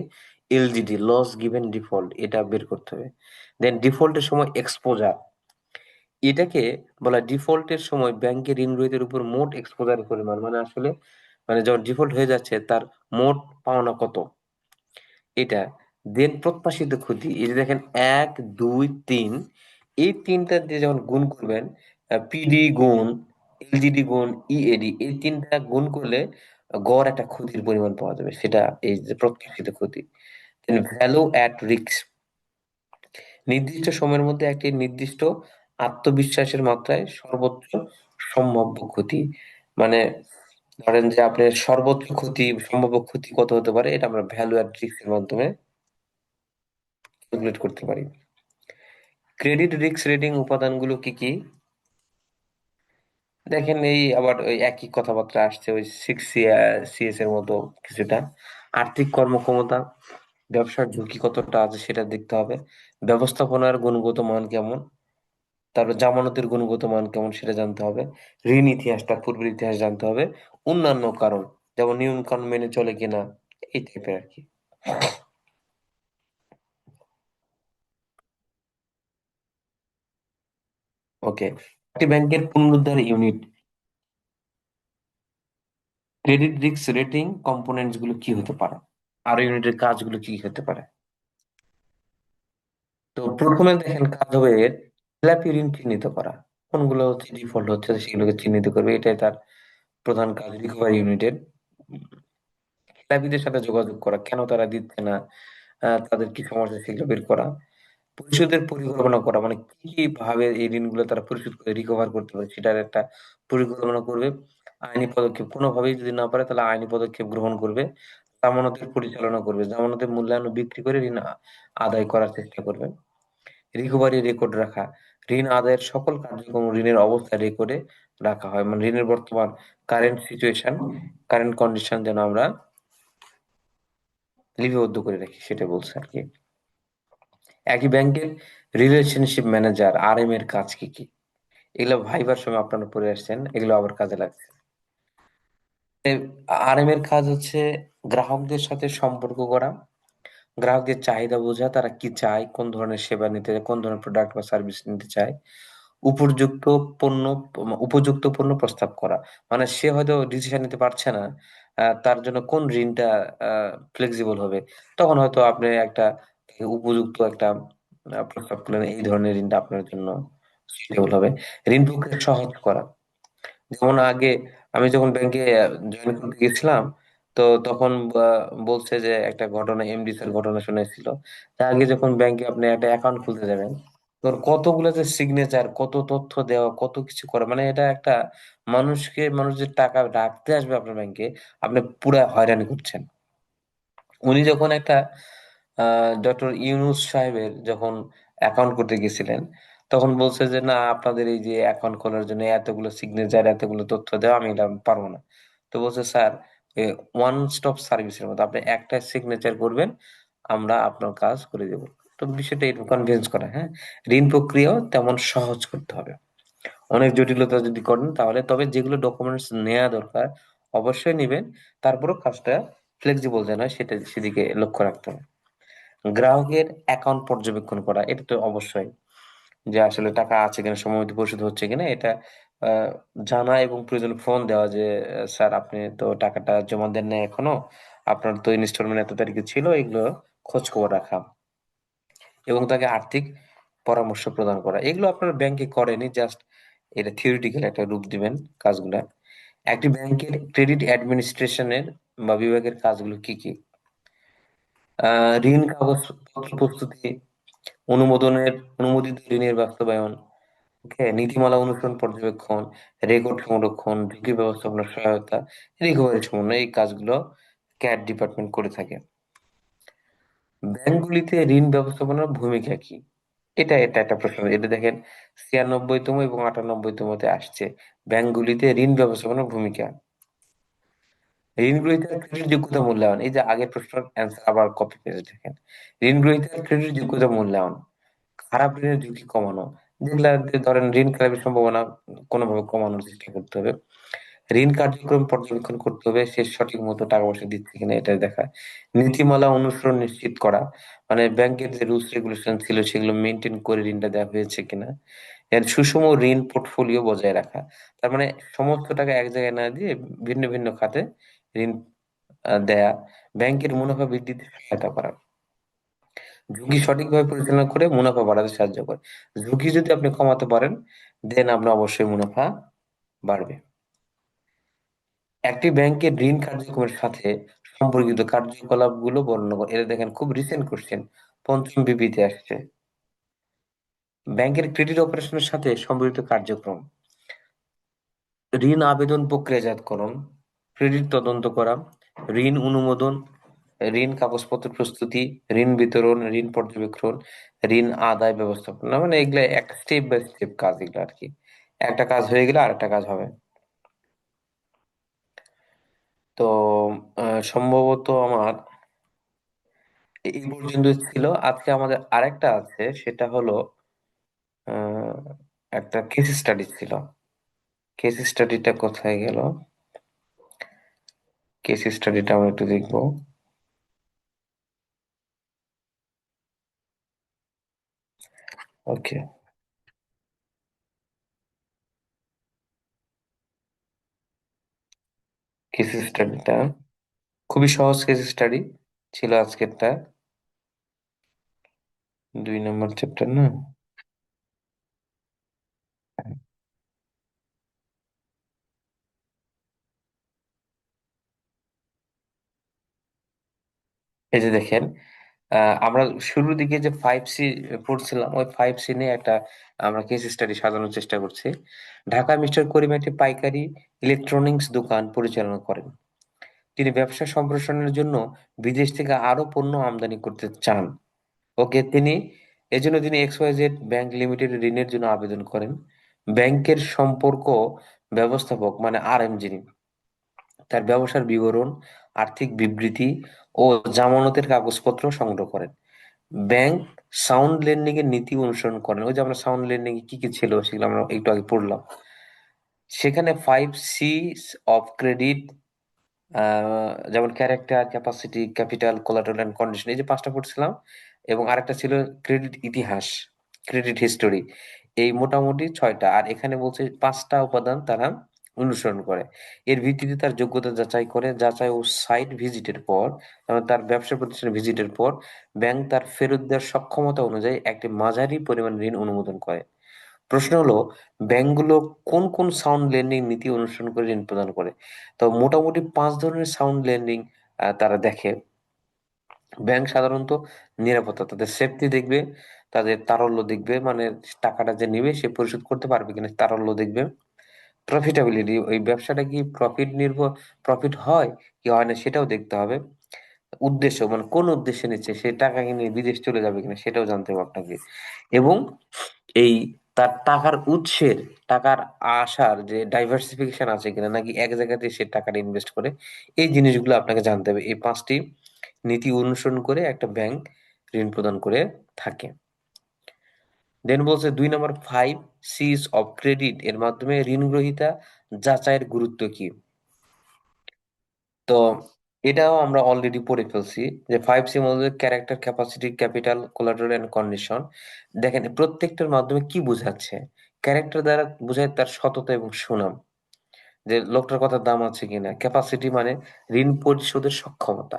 এলজিডি, লস গিভেন ডিফল্ট, এটা বের করতে হবে। দেন ডিফল্টের সময় এক্সপোজার, এটাকে বলা হয় ডিফল্টের সময় ব্যাংকের ঋণ গ্রহীতার উপর মোট এক্সপোজারের পরিমাণ, মানে আসলে মানে যখন ডিফল্ট হয়ে যাচ্ছে তার মোট পাওনা কত, এটা। দেন প্রত্যাশিত ক্ষতি, এই যে দেখেন ১, ২, ৩, এই ৩টা দিয়ে যখন গুণ করবেন, পিডি গুণ এলজিডি গুণ ইএডি, এই ৩টা গুণ করলে গড় একটা ক্ষতির পরিমাণ পাওয়া যাবে, সেটা এই যে প্রত্যাশিত ক্ষতি। দেন ভ্যালু অ্যাট রিস্ক, নির্দিষ্ট সময়ের মধ্যে একটি নির্দিষ্ট আত্মবিশ্বাসের মাত্রায় সর্বোচ্চ সম্ভাব্য ক্ষতি, মানে ধরেন যে আপনার সর্বোচ্চ ক্ষতি, সম্ভাব্য ক্ষতি কত হতে পারে, এটা আমরা ভ্যালু অ্যাট রিস্ক এর মাধ্যমে ক্যালকুলেট করতে পারি। ক্রেডিট রিস্ক রেটিং উপাদানগুলো কি কি? দেখেন এই আবার ওই একই কথাবার্তা আসছে, ওই 6 সিএস এর মতো কিছুটা। আর্থিক কর্মক্ষমতা, ব্যবসার ঝুঁকি কতটা আছে সেটা দেখতে হবে। ব্যবস্থাপনার গুণগত মান কেমন, তারপর জামানতের গুণগত মান কেমন সেটা জানতে হবে। ঋণ ইতিহাসটা, পূর্বের ইতিহাস জানতে হবে। অন্যান্য কারণ, যেমন নিয়ম কানুন মেনে চলে কিনা, এই টাইপের আর কি। ওকে, একটি ব্যাংকের পুনরুদ্ধার unit, credit risk rating components গুলো কি হতে পারে, আর ইউনিটের কাজগুলো কি হতে পারে। তো প্রথমে দেখেন কাজ হবে এর খেলাপি ঋণ চিহ্নিত করা, কোনগুলো হচ্ছে ডিফল্ট হচ্ছে সেগুলোকে চিহ্নিত করবে, এটাই তার প্রধান কাজ রিকভারি ইউনিটের। খেলাপিদের সাথে যোগাযোগ করা, কেন তারা দিচ্ছে না, তাদের কি সমস্যা সেগুলো বের করা। পরিশোধের পরিকল্পনা করা, মানে কি কি ভাবে এই ঋণগুলো তারা পরিশোধ করে রিকভার করতে পারে সেটার একটা পরিকল্পনা করবে। আইনি পদক্ষেপ, কোনোভাবেই যদি না পারে তাহলে আইনি পদক্ষেপ গ্রহণ করবে। জামানতের পরিচালনা করবে, জামানতের মূল্যায়ন ও বিক্রি করে ঋণ আদায় করার চেষ্টা করবে। রিকভারি রেকর্ড রাখা, ঋণ আদায়ের সকল কার্যক্রম, ঋণের অবস্থা রেকর্ডে রাখা হয়, মানে ঋণের বর্তমান কারেন্ট সিচুয়েশন, কারেন্ট কন্ডিশন যেন আমরা লিপিবদ্ধ করে রাখি, সেটা বলছে আর কি। একই ব্যাংকের রিলেশনশিপ ম্যানেজার আরএম এর কাজ কি কি, এগুলো ভাইবার সময় আপনারা পড়ে আসছেন, এগুলো আবার কাজে লাগছে। আরএম এর কাজ হচ্ছে গ্রাহকদের সাথে সম্পর্ক করা, গ্রাহকদের চাহিদা বোঝা, তারা কি চায়, কোন ধরনের সেবা নিতে চায়, কোন ধরনের প্রোডাক্ট বা সার্ভিস নিতে চায়। উপযুক্ত পণ্য, উপযুক্ত পণ্য প্রস্তাব করা, মানে সে হয়তো ডিসিশন নিতে পারছে না, তার জন্য কোন ঋণটা ফ্লেক্সিবল হবে, তখন হয়তো আপনি একটা উপযুক্ত একটা প্রস্তাব করলেন, এই ধরনের ঋণটা আপনার জন্য সুইটেবল হবে। ঋণ প্রক্রিয়া সহজ করা, যেমন আগে আমি যখন ব্যাংকে জয়েন করতে গেছিলাম, তো তখন বলছে যে একটা ঘটনা, এমডি স্যার ঘটনা শুনেছিল। তার আগে যখন ব্যাংকে আপনি একটা অ্যাকাউন্ট খুলতে যাবেন, তোর কতগুলো যে সিগনেচার, কত তথ্য দেওয়া, কত কিছু করা, মানে এটা একটা মানুষ যে টাকা রাখতে আসবে আপনার ব্যাংকে, আপনি পুরা হয়রানি করছেন। উনি যখন একটা ডক্টর ইউনূস সাহেবের যখন অ্যাকাউন্ট করতে গেছিলেন, তখন বলছে যে না, আপনাদের এই যে অ্যাকাউন্ট খোলার জন্য এতগুলো সিগনেচার, এতগুলো তথ্য দেওয়া আমি এটা পারবো না। তো বলছে স্যার, ওয়ান স্টপ সার্ভিসের মতো আপনি একটা সিগনেচার করবেন, আমরা আপনার কাজ করে দেবো। তো বিষয়টা এরকম কনভিন্স করা, হ্যাঁ। ঋণ প্রক্রিয়াও তেমন সহজ করতে হবে। অনেক জটিলতা যদি করেন তাহলে, তবে যেগুলো ডকুমেন্টস নেওয়া দরকার অবশ্যই নিবেন, তারপরও কাজটা ফ্লেক্সিবল যেন হয় সেটা সেদিকে লক্ষ্য রাখতে হবে। গ্রাহকের অ্যাকাউন্ট পর্যবেক্ষণ করা, এটা তো অবশ্যই, যে আসলে টাকা আছে কিনা, সময় মতো পরিশোধ হচ্ছে কিনা, এটা আহ, জানা এবং প্রয়োজনে ফোন দেওয়া যে স্যার আপনি তো টাকাটা জমা দেন না এখনো, আপনার তো ইনস্টলমেন্ট এত তারিখে ছিল, এগুলো খোঁজ খবর রাখা এবং তাকে আর্থিক পরামর্শ প্রদান করা, এগুলো আপনার ব্যাংকে করেনি, জাস্ট এটা থিওরিটিক্যাল একটা রূপ দিবেন কাজগুলা। একটি ব্যাংকের ক্রেডিট অ্যাডমিনিস্ট্রেশনের বা বিভাগের কাজগুলো কি কি? ঋণ কাগজপত্র প্রস্তুতি, অনুমোদনের অনুমোদিত ঋণের বাস্তবায়ন, ওকে, নীতিমালা অনুসরণ পর্যবেক্ষণ, রেকর্ড সংরক্ষণ, ঝুঁকি ব্যবস্থাপনার সহায়তা, রিকভারি সমন্বয়, এই কাজগুলো ক্যাট ডিপার্টমেন্ট করে থাকে। ব্যাংকগুলিতে ঋণ ব্যবস্থাপনার ভূমিকা কি? এটা একটা প্রশ্ন, এটা দেখেন 96তম এবং 98তমতে আসছে, ব্যাংকগুলিতে ঋণ ব্যবস্থাপনার ভূমিকা। ঋণ গ্রহীতার ক্রেডিট যোগ্যতা মূল্যায়ন, এই যে আগের প্রশ্নের অ্যান্সার আবার কপি পেস্ট দেখেন। ঋণ গ্রহীতার ক্রেডিট যোগ্যতা মূল্যায়ন, খারাপ ঋণের ঝুঁকি কমানো, যেগুলাতে ধরেন ঋণ খেলাপের সম্ভাবনা কোনোভাবে কমানোর চেষ্টা করতে হবে। ঋণ কার্যক্রম পর্যবেক্ষণ করতে হবে, সে সঠিক মতো টাকা পয়সা দিচ্ছে কিনা এটা দেখা। নীতিমালা অনুসরণ নিশ্চিত করা, মানে ব্যাংকের যে রুলস রেগুলেশন ছিল সেগুলো মেনটেন করে ঋণটা দেওয়া হয়েছে কিনা। এর সুষম ঋণ পোর্টফোলিও বজায় রাখা, তার মানে সমস্ত টাকা এক জায়গায় না দিয়ে ভিন্ন ভিন্ন খাতে ঋণ দেয়া। ব্যাংকের মুনাফা বৃদ্ধিতে সহায়তা করা, ঝুঁকি সঠিকভাবে পরিচালনা করে মুনাফা বাড়াতে সাহায্য করে। ঝুঁকি যদি আপনি কমাতে পারেন, দেন আপনার অবশ্যই মুনাফা বাড়বে। একটি ব্যাংকের ঋণ কার্যক্রমের সাথে সম্পর্কিত কার্যকলাপগুলো বর্ণনা করে, এটা দেখেন খুব রিসেন্ট কোশ্চেন, পঞ্চম বিপিতে আসছে। ব্যাংকের ক্রেডিট অপারেশনের সাথে সম্পর্কিত কার্যক্রম: ঋণ আবেদন প্রক্রিয়াজাতকরণ, ক্রেডিট তদন্ত করা, ঋণ অনুমোদন, ঋণ কাগজপত্র প্রস্তুতি, ঋণ বিতরণ, ঋণ পর্যবেক্ষণ, ঋণ আদায় ব্যবস্থাপনা, মানে এগুলা একটা স্টেপ বাই স্টেপ কাজ, এগুলো আর কি, একটা কাজ হয়ে গেলে আরেকটা কাজ হবে। তো সম্ভবত আমার এই পর্যন্ত ছিল। আজকে আমাদের আরেকটা আছে, সেটা হলো আহ, একটা কেস স্টাডি ছিল। কেস স্টাডিটা কোথায় গেল? কেস স্টাডিটা আমরা একটু দেখবো। ওকে, কেস স্টাডিটা খুবই সহজ কেস স্টাডি ছিল আজকেরটা, 2 নম্বর চ্যাপ্টার না? এই যে দেখেন, আমরা শুরুর দিকে যে 5C পড়ছিলাম, ওই 5C নিয়ে একটা আমরা কেস স্টাডি সাজানোর চেষ্টা করছি। ঢাকা মিস্টার করিম একটি পাইকারি ইলেকট্রনিক্স দোকান পরিচালনা করেন। তিনি ব্যবসা সম্প্রসারণের জন্য বিদেশ থেকে আরো পণ্য আমদানি করতে চান। ওকে, এজন্য তিনি XYZ ব্যাংক লিমিটেড ঋণের জন্য আবেদন করেন। ব্যাংকের সম্পর্ক ব্যবস্থাপক মানে RM যিনি, তার ব্যবসার বিবরণ, আর্থিক বিবৃতি ও জামানতের কাগজপত্র সংগ্রহ করেন। ব্যাংক সাউন্ড লেন্ডিং এর নীতি অনুসরণ করেন, ওই যে আমরা সাউন্ড লেন্ডিং কি কি ছিল সেগুলো আমরা একটু আগে পড়লাম। সেখানে 5C অফ ক্রেডিট, যেমন character, capacity, capital, collateral and condition, এই যে পাঁচটা পড়ছিলাম। এবং আরেকটা ছিল ক্রেডিট ইতিহাস, ক্রেডিট হিস্টোরি। এই মোটামুটি ছয়টা, আর এখানে বলছে পাঁচটা উপাদান তারা অনুসরণ করে। এর ভিত্তিতে তার যোগ্যতা যাচাই করে, যাচাই ও সাইট ভিজিটের পর, তার ব্যবসা প্রতিষ্ঠান ভিজিটের পর ব্যাংক তার ফেরত দেওয়ার সক্ষমতা অনুযায়ী একটি মাঝারি পরিমাণ ঋণ অনুমোদন করে। প্রশ্ন হলো, ব্যাংকগুলো কোন কোন সাউন্ড লেন্ডিং নীতি অনুসরণ করে ঋণ প্রদান করে? তো মোটামুটি 5 ধরনের সাউন্ড লেন্ডিং তারা দেখে। ব্যাংক সাধারণত নিরাপত্তা, তাদের সেফটি দেখবে, তাদের তারল্য দেখবে, মানে টাকাটা যে নিবে সে পরিশোধ করতে পারবে কিনা তারল্য দেখবে। প্রফিটাবিলিটি, ওই ব্যবসাটা কি প্রফিট হয় কি হয় না সেটাও দেখতে হবে। উদ্দেশ্য, মানে কোন উদ্দেশ্যে নিচ্ছে, সে টাকা নিয়ে বিদেশ চলে যাবে কিনা সেটাও জানতে হবে আপনাকে। এবং এই তার টাকার উৎসের, টাকার আসার যে ডাইভার্সিফিকেশন আছে কিনা, নাকি এক জায়গাতে সে টাকাটা ইনভেস্ট করে, এই জিনিসগুলো আপনাকে জানতে হবে। এই 5টি নীতি অনুসরণ করে একটা ব্যাংক ঋণ প্রদান করে থাকে। দেন বলছে 2 নম্বর, 5Cs অফ ক্রেডিট এর মাধ্যমে ঋণ গ্রহীতা যাচাইয়ের গুরুত্ব কি? তো এটাও আমরা অলরেডি পড়ে ফেলছি, যে 5C মধ্যে character, capacity, capital, collateral and condition. দেখেন প্রত্যেকটার মাধ্যমে কি বোঝাচ্ছে। ক্যারেক্টার দ্বারা বোঝায় তার সততা এবং সুনাম, যে লোকটার কথার দাম আছে কিনা। ক্যাপাসিটি মানে ঋণ পরিশোধের সক্ষমতা,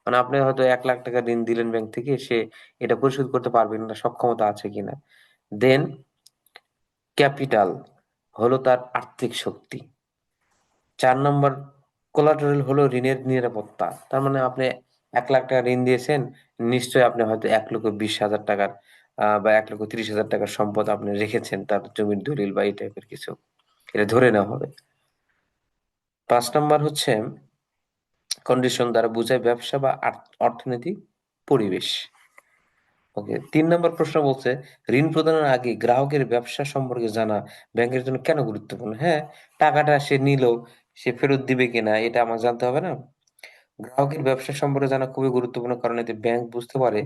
মানে আপনি হয়তো 1 লাখ টাকা ঋণ দিলেন ব্যাংক থেকে, সে এটা পরিশোধ করতে পারবেন না, সক্ষমতা আছে কিনা। দেন ক্যাপিটাল হলো তার আর্থিক শক্তি। 4 নম্বর কোলাটারাল হলো ঋণের নিরাপত্তা। তার মানে আপনি 1 লাখ টাকা ঋণ দিয়েছেন, নিশ্চয়ই আপনি হয়তো 1,20,000 টাকার বা 1,30,000 টাকার সম্পদ আপনি রেখেছেন, তার জমির দলিল বা এই টাইপের কিছু, এটা ধরে নেওয়া হবে। 5 নম্বর হচ্ছে কন্ডিশন দ্বারা বোঝায় ব্যবসা বা অর্থনৈতিক পরিবেশ। ওকে, 3 নম্বর প্রশ্ন বলছে, ঋণ প্রদানের আগে গ্রাহকের ব্যবসা সম্পর্কে জানা ব্যাংকের জন্য কেন গুরুত্বপূর্ণ? হ্যাঁ, টাকাটা সে নিল, সে ফেরত দিবে কিনা এটা আমার জানতে হবে না? গ্রাহকের ব্যবসা সম্পর্কে জানা খুবই গুরুত্বপূর্ণ, কারণ এতে ব্যাংক বুঝতে পারে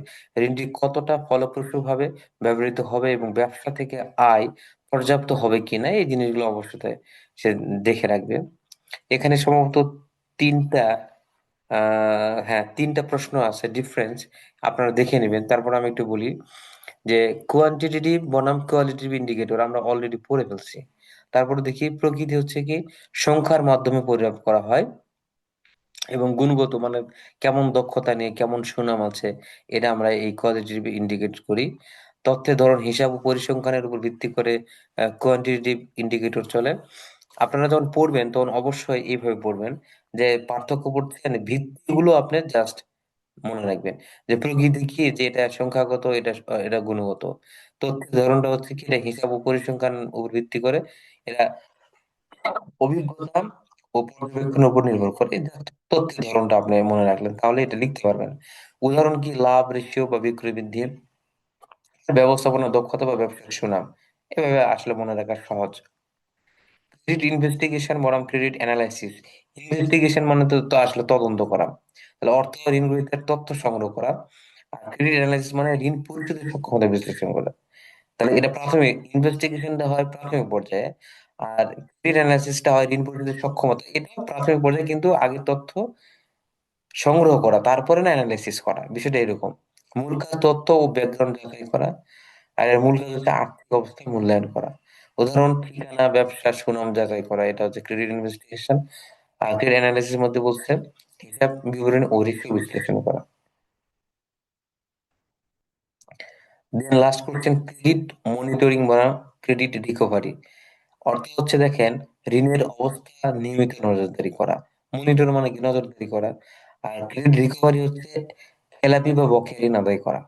ঋণটি কতটা ফলপ্রসূভাবে ব্যবহৃত হবে এবং ব্যবসা থেকে আয় পর্যাপ্ত হবে কিনা, এই জিনিসগুলো অবশ্যই সে দেখে রাখবে। এখানে সম্ভবত তিনটা হ্যাঁ, 3টা প্রশ্ন আছে ডিফারেন্স, আপনারা দেখে নেবেন। তারপর আমি একটু বলি যে কোয়ান্টিটেটিভ বনাম কোয়ালিটেটিভ ইন্ডিকেটর আমরা অলরেডি পড়ে ফেলছি। তারপরে দেখি প্রকৃতি হচ্ছে কি সংখ্যার মাধ্যমে পরিমাপ করা হয়, এবং গুণগত মানে কেমন দক্ষতা নিয়ে কেমন সুনাম আছে, এটা আমরা এই কোয়ালিটেটিভ ইন্ডিকেট করি। তথ্যের ধরন, হিসাব ও পরিসংখ্যানের উপর ভিত্তি করে কোয়ান্টিটেটিভ ইন্ডিকেটর চলে। আপনারা যখন পড়বেন তখন অবশ্যই এইভাবে পড়বেন, যে পার্থক্য পড়ছেন, ভিত্তিগুলো আপনি জাস্ট মনে রাখবেন, যে প্রকৃতি কি, যে এটা সংখ্যাগত, এটা গুণগত। তথ্যের ধরনটা হচ্ছে কি, এটা হিসাব ও পরিসংখ্যান উপর ভিত্তি করে, এটা অভিজ্ঞতা ও পর্যবেক্ষণের উপর নির্ভর করে। জাস্ট তথ্যের ধরনটা আপনি মনে রাখলেন, তাহলে এটা লিখতে পারবেন। উদাহরণ কি, লাভ রেশিও বা বিক্রয় বৃদ্ধি, ব্যবস্থাপনা দক্ষতা বা ব্যবসায়িক সুনাম। এভাবে আসলে মনে রাখা সহজ। ক্রেডিট ইনভেস্টিগেশন বনাম ক্রেডিট অ্যানালাইসিস। ইনভেস্টিগেশন মানে তো আসলে তদন্ত করা, তাহলে অর্থ ও ঋণ গ্রহীতার তথ্য সংগ্রহ করা। আর ক্রেডিট অ্যানালাইসিস মানে ঋণ পরিশোধের সক্ষমতা বিশ্লেষণ করা। তাহলে এটা প্রাথমিক, ইনভেস্টিগেশনটা হয় প্রাথমিক পর্যায়ে, আর ক্রেডিট অ্যানালাইসিসটা হয় ঋণ পরিশোধের সক্ষমতা, এটা প্রাথমিক পর্যায়ে, কিন্তু আগে তথ্য সংগ্রহ করা তারপরে না অ্যানালাইসিস করা, বিষয়টা এরকম। মূল কাজ তথ্য ও ব্যাকগ্রাউন্ড যাচাই করা, আর এর মূল কাজ হচ্ছে আর্থিক অবস্থা মূল্যায়ন করা। উদাহরণ, ঠিকানা, ব্যবসা, সুনাম যাচাই করা, এটা হচ্ছে ক্রেডিট ইনভেস্টিগেশন। আর ক্রেডিট অ্যানালাইসিস মধ্যে বলছে হিসাব বিবরণী ও রিস্ক বিশ্লেষণ করা। দেন লাস্ট কোশ্চেন, ক্রেডিট মনিটরিং বা ক্রেডিট রিকভারি। অর্থ হচ্ছে দেখেন, ঋণের অবস্থা নিয়মিত নজরদারি করা। মনিটর মানে কি, নজরদারি করা। আর ক্রেডিট রিকভারি হচ্ছে খেলাপি বা বকেয়া ঋণ আদায় করা।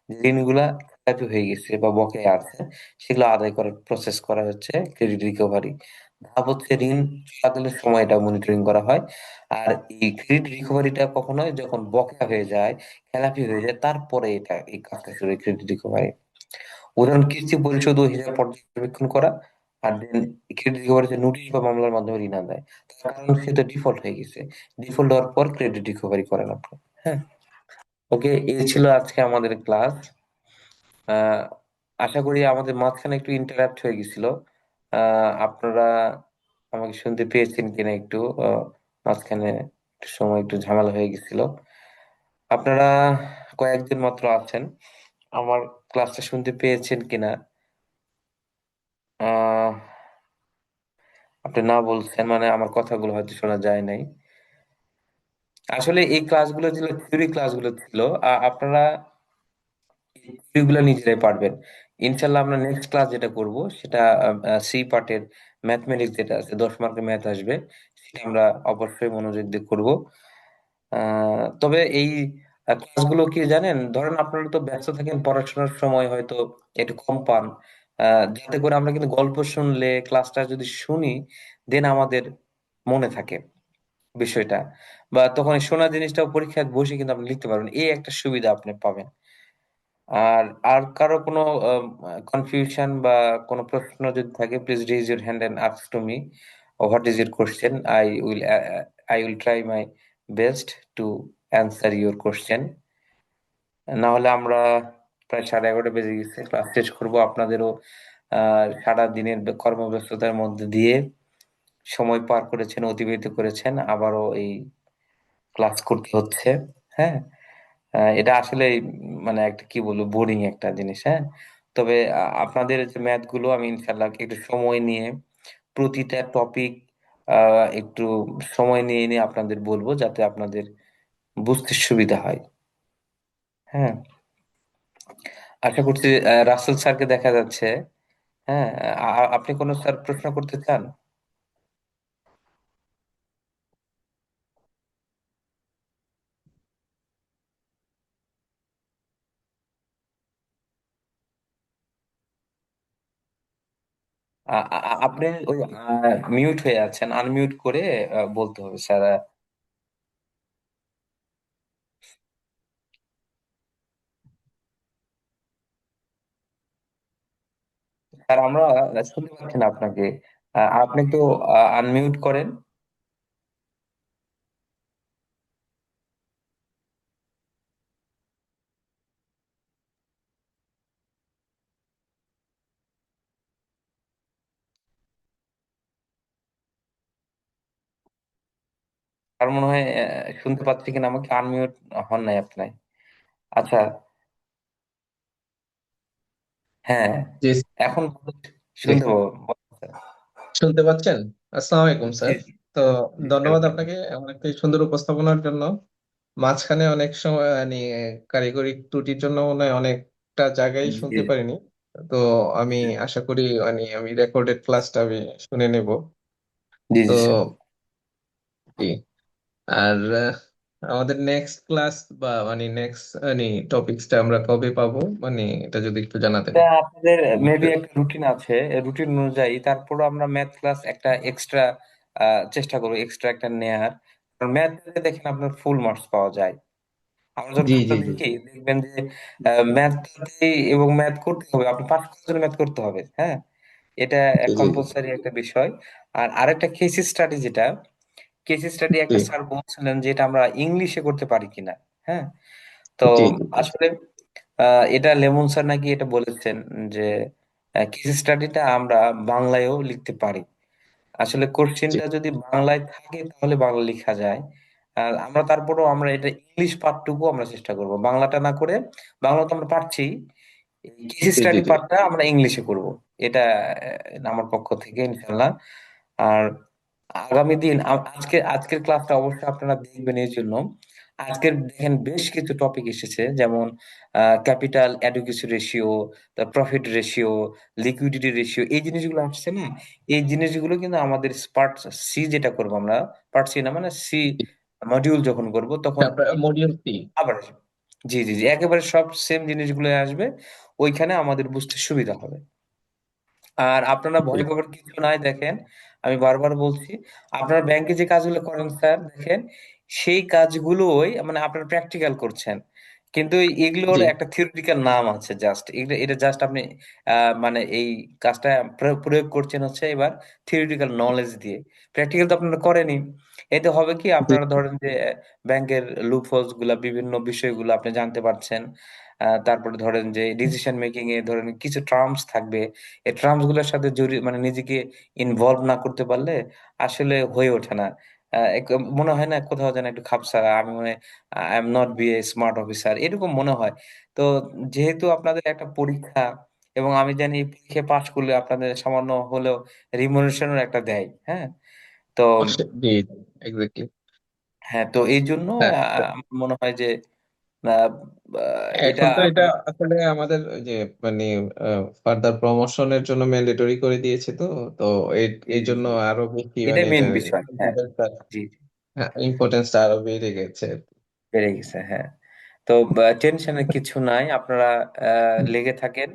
যে ঋণগুলা খেলাপি হয়ে গেছে বা বকেয়া আছে, সেগুলো আদায় করার প্রসেস করা হচ্ছে ক্রেডিট রিকভারি। ধাপ হচ্ছে ঋণ চলাকালীন সময়টা মনিটরিং করা হয়। আর এই ক্রেডিট রিকভারিটা কখন হয়, যখন বকেয়া হয়ে যায়, খেলাপি হয়ে যায়, তারপরে এই কাজটা শুরু হয় ক্রেডিট রিকভারি। উদাহরণ, কিস্তি পরিশোধ ও হিসাব পর্যবেক্ষণ করা। আর দেন ক্রেডিট রিকভারিতে নোটিশ বা মামলার মাধ্যমে ঋণ আদায়। তার কারণ সে তো ডিফল্ট হয়ে গেছে, ডিফল্ট হওয়ার পর ক্রেডিট রিকভারি করেন আপনি। হ্যাঁ, ওকে, এই ছিল আজকে আমাদের ক্লাস। আহ আশা করি আমাদের মাঝখানে একটু ইন্টারাপ্ট হয়ে গেছিল। আপনারা আমাকে শুনতে পেয়েছেন কিনা একটু, মাঝখানে একটু সময় একটু ঝামেলা হয়ে গেছিল। আপনারা কয়েকজন মাত্র আছেন, আমার ক্লাসটা শুনতে পেয়েছেন কিনা। আহ আপনি না বলছেন মানে আমার কথাগুলো হয়তো শোনা যায় নাই। আসলে এই ক্লাসগুলো ছিল থিওরি, ক্লাসগুলো ছিল, আপনারা এই থিওরিগুলো নিজেরাই পারবেন। ইনশাল্লাহ আমরা নেক্সট ক্লাস যেটা করব সেটা সি পার্টের ম্যাথমেটিক্স, যেটা আছে 10 মার্কের ম্যাথ আসবে, সেটা আমরা অবশ্যই মনোযোগ দিয়ে করব। তবে এই ক্লাসগুলো কি জানেন, ধরেন আপনারা তো ব্যস্ত থাকেন পড়াশোনার সময়, হয়তো একটু কম পান। যাতে করে আমরা কিন্তু গল্প শুনলে, ক্লাসটা যদি শুনি, দেন আমাদের মনে থাকে বিষয়টা, বা তখন এই শোনা জিনিসটা পরীক্ষায় বসে কিন্তু আপনি লিখতে পারবেন, এই একটা সুবিধা আপনি পাবেন। আর আর কারো কোনো কনফিউশন বা কোনো প্রশ্ন যদি থাকে, please raise your hand and ask to me what is your question. I will try my best to answer your question. না হলে আমরা প্রায় 11:30 বেজে গেছে, ক্লাস শেষ করবো। আপনাদেরও সারা দিনের কর্মব্যস্ততার মধ্যে দিয়ে সময় পার করেছেন, অতিবাহিত করেছেন, আবারও এই ক্লাস করতে হচ্ছে। হ্যাঁ, এটা আসলে মানে একটা কি বলবো, বোরিং একটা জিনিস। হ্যাঁ, তবে আপনাদের যে ম্যাথ গুলো আমি ইনশাল্লাহ একটু সময় নিয়ে প্রতিটা টপিক একটু সময় নিয়ে নিয়ে আপনাদের বলবো, যাতে আপনাদের বুঝতে সুবিধা হয়। হ্যাঁ, আশা করছি রাসেল স্যারকে দেখা যাচ্ছে। হ্যাঁ, আপনি কোনো স্যার প্রশ্ন করতে চান? আপনি ওই মিউট হয়ে আছেন, আনমিউট করে বলতে হবে স্যার। স্যার আমরা শুনতে পাচ্ছি না আপনাকে। আপনি একটু আনমিউট করেন। আর মনে হয় শুনতে পাচ্ছি কিনা আমাকে, আনমিউট হন নাই আপনি। আচ্ছা। হ্যাঁ, জি, এখন জি, শুনতে পাবো। শুনতে পাচ্ছেন? আসসালামু আলাইকুম জি স্যার। জি তো জি, স্যার ধন্যবাদ বলেন। আপনাকে এমন একটি সুন্দর উপস্থাপনার জন্য। মাঝখানে অনেক সময় কারিগরি ত্রুটির জন্য মনে হয় অনেকটা জায়গায় জি শুনতে পারিনি। তো আমি জি আশা করি আমি রেকর্ডেড ক্লাসটা আমি শুনে নেব। জি তো জি, স্যার। কি আর আমাদের নেক্সট ক্লাস বা নেক্সট টপিকসটা আমরা কবে পাবো, এটা যদি একটু জানাতেন। তা আপনাদের মেবি আমাদের- একটা রুটিন আছে, রুটিন অনুযায়ী তারপর আমরা ম্যাথ ক্লাস একটা এক্সট্রা চেষ্টা করবো, এক্সট্রা একটা নেয়ার। ম্যাথ দেখেন আপনার ফুল মার্কস পাওয়া যায়। আমরা যখন জি খাতা জি জি দেখি দেখবেন যে ম্যাথ এবং ম্যাথ করতে হবে, আপনি পাস করার জন্য ম্যাথ করতে হবে। হ্যাঁ, এটা জি জি কম্পালসারি একটা বিষয়। আর আরেকটা কেস স্টাডি, যেটা কেস স্টাডি জি একটা স্যার বলছিলেন যে এটা আমরা ইংলিশে করতে পারি কিনা। হ্যাঁ, তো জি জি জি আসলে এটা লেমন স্যার নাকি এটা বলেছেন যে কেস স্টাডিটা আমরা বাংলায়ও লিখতে পারি। আসলে জি কোশ্চেনটা যদি বাংলায় থাকে তাহলে বাংলা লেখা যায়। আর আমরা তারপরেও আমরা এটা ইংলিশ পার্টটুকু আমরা চেষ্টা করব, বাংলাটা না করে। বাংলা তো আমরা পারছি, কেস জি জি স্টাডি জি পার্টটা আমরা ইংলিশে করব। এটা আমার পক্ষ থেকে ইনশাল্লাহ। আর আগামী দিন আজকের ক্লাসটা অবশ্যই আপনারা দেখবেন। এই জন্য আজকের দেখেন বেশ কিছু টপিক এসেছে, যেমন capital adequacy ratio, profit ratio, liquidity ratio, এই জিনিসগুলো আসছে না। এই জিনিসগুলো কিন্তু আমাদের পার্ট সি যেটা করবো আমরা, পার্ট সি না মানে সি মডিউল যখন করব তখন মডিউল সি। আবার আসবে। জি জি জি, একেবারে সব সেম জিনিসগুলো আসবে, ওইখানে আমাদের বুঝতে সুবিধা হবে। আর আপনারা ভয় পাবার কিছু নাই। দেখেন, আমি বারবার বলছি, আপনারা ব্যাংকে যে কাজগুলো করেন স্যার, দেখেন সেই কাজগুলোই মানে আপনারা প্র্যাকটিক্যাল করছেন, কিন্তু এগুলোর জি একটা থিওরিটিক্যাল নাম আছে জাস্ট। এটা এটা জাস্ট আপনি মানে এই কাজটা প্রয়োগ করছেন হচ্ছে এবার থিওরিটিক্যাল নলেজ দিয়ে। প্র্যাকটিক্যাল তো আপনারা করেনি। এতে হবে কি, জি আপনারা ধরেন যে ব্যাংকের লুপহোলস গুলা, বিভিন্ন বিষয়গুলো আপনি জানতে পারছেন। তারপরে ধরেন যে ডিসিশন মেকিং এ ধরেন কিছু টার্মস থাকবে, এই টার্মস গুলোর সাথে জড়িয়ে মানে নিজেকে ইনভলভ না করতে পারলে আসলে হয়ে ওঠে না। মনে হয় না কোথাও যেন একটু খাপছাড়া, আমি মানে I am not be a smart officer, এরকম মনে হয়। তো যেহেতু আপনাদের একটা পরীক্ষা, এবং আমি জানি এই পরীক্ষায় পাশ করলে আপনাদের সামান্য হলেও রিমুনারেশনের একটা দেয়। হ্যাঁ, তো অবশ্যই, জি এক্স্যাক্টলি। হ্যাঁ, তো এই জন্য হ্যাঁ, আমার মনে হয় যে আহ, এটা এখন তো এটা আপনাদের, আসলে আমাদের ওই যে মানে ফার্দার প্রমোশনের জন্য ম্যান্ডেটরি করে দিয়েছে। তো তো এই জি এই জি জন্য জি, আরো বেশি এটাই মেইন এটার বিষয়। হ্যাঁ, ইম্পর্টেন্সটা, জি জি, হ্যাঁ ইম্পর্টেন্সটা আরো বেড়ে গেছে। বেড়ে গেছে। হ্যাঁ, তো টেনশনের কিছু নাই, আপনারা লেগে থাকেন।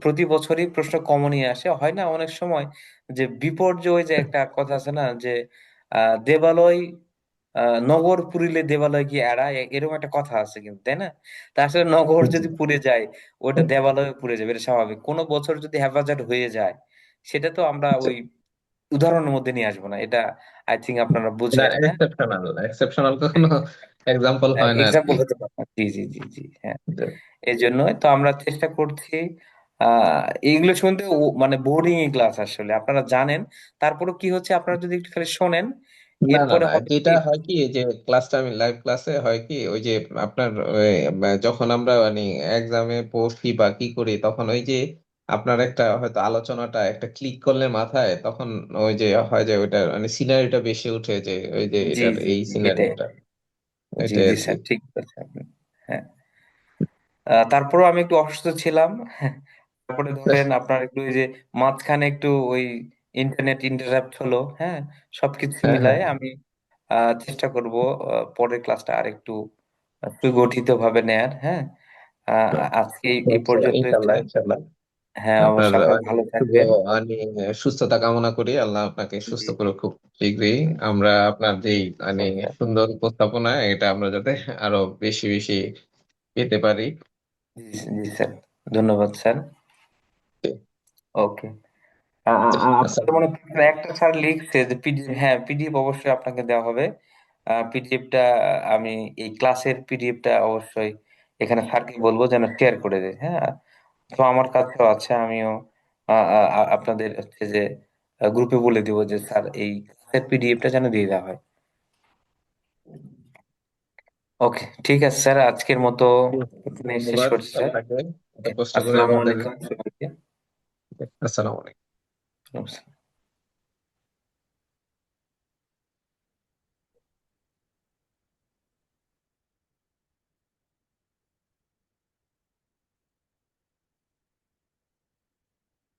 প্রতি বছরই প্রশ্ন কমনই আসে, হয় না অনেক সময় যে বিপর্যয়, যে একটা কথা আছে না যে দেবালয় নগর পুরিলে দেবালয় কি এড়ায়, এরকম একটা কথা আছে কিন্তু, তাই না? তা আসলে নগর জি যদি পুড়ে যায়, ওটা দেবালয় পুড়ে যাবে, এটা স্বাভাবিক। কোনো বছর যদি হ্যাফাজত হয়ে যায়, সেটা তো আমরা জি। ওই উদাহরণের মধ্যে নিয়ে আসবো না। এটা আই থিঙ্ক আপনারা না, বুঝেন। হ্যাঁ, এক্সেপশনাল এক্সেপশনাল কোনো এক্সাম্পল হয় না আর কি। এক্সাম্পল হতে পারে না। জি জি জি জি, হ্যাঁ। এই জন্যই তো আমরা চেষ্টা করছি। এইগুলো শুনতে মানে বোরিং ক্লাস আসলে আপনারা জানেন। তারপরে কি হচ্ছে, আপনারা যদি একটু খালি শোনেন, না না এরপরে না, হবে যেটা কি, হয় কি যে ক্লাসটা আমি লাইভ ক্লাসে হয় কি ওই যে আপনার যখন আমরা মানে এক্সামে বসি বা কি করি তখন ওই যে আপনার একটা হয়তো আলোচনাটা একটা ক্লিক করলে মাথায় তখন ওই যে হয় যে ওইটা মানে সিনারিটা বেশি উঠে যে ওই যে জি এটার জি এই জি, এটাই, সিনারিওটা জি এটাই জি আর কি। স্যার, ঠিক আছে আপনি। হ্যাঁ, তারপরেও আমি একটু অসুস্থ ছিলাম। তারপরে ধরেন আপনার একটু ওই যে মাঝখানে একটু ওই ইন্টারনেট ইন্টারাপ্ট হলো, হ্যাঁ, সবকিছু হ্যাঁ হ্যাঁ মিলায় আমি চেষ্টা করব পরের ক্লাসটা আরেকটু সুগঠিত ভাবে নেয়ার। হ্যাঁ, আজকে এই ইনশাল্লাহ পর্যন্তই ইনশাল্লাহ স্যার। ইনশাল্লাহ। হ্যাঁ, আপনার অবশ্যই আপনারা মানে ভালো শুভ থাকবেন। মানে সুস্থতা কামনা করি, আল্লাহ আপনাকে সুস্থ জি করুক খুব শীঘ্রই। আমরা আপনার যেই মানে স্যার। সুন্দর উপস্থাপনা এটা আমরা যাতে আরো বেশি বেশি পেতে পারি। জি জি স্যার, ধন্যবাদ স্যার। ওকে। আপনাদের আসসালাম। মনে হয় একটা স্যার লিখছে যে পিডিএফ, হ্যাঁ পিডিএফ অবশ্যই আপনাকে দেওয়া হবে। পিডিএফটা আমি এই ক্লাসের পিডিএফটা অবশ্যই এখানে স্যারকে বলবো যেন শেয়ার করে দেয়। হ্যাঁ, তো আমার কাছেও আছে, আমিও আপনাদের হচ্ছে যে গ্রুপে বলে দিব যে স্যার এই ক্লাসের পিডিএফটা যেন দিয়ে দেওয়া হয়। ওকে, ঠিক আছে স্যার, আজকের মতো এখানে শেষ ধন্যবাদ করছি স্যার। আপনাকে এত কষ্ট করে আসসালামু আমাদের। আলাইকুম সবাইকে। আসসালামু আলাইকুম। নমস্কার।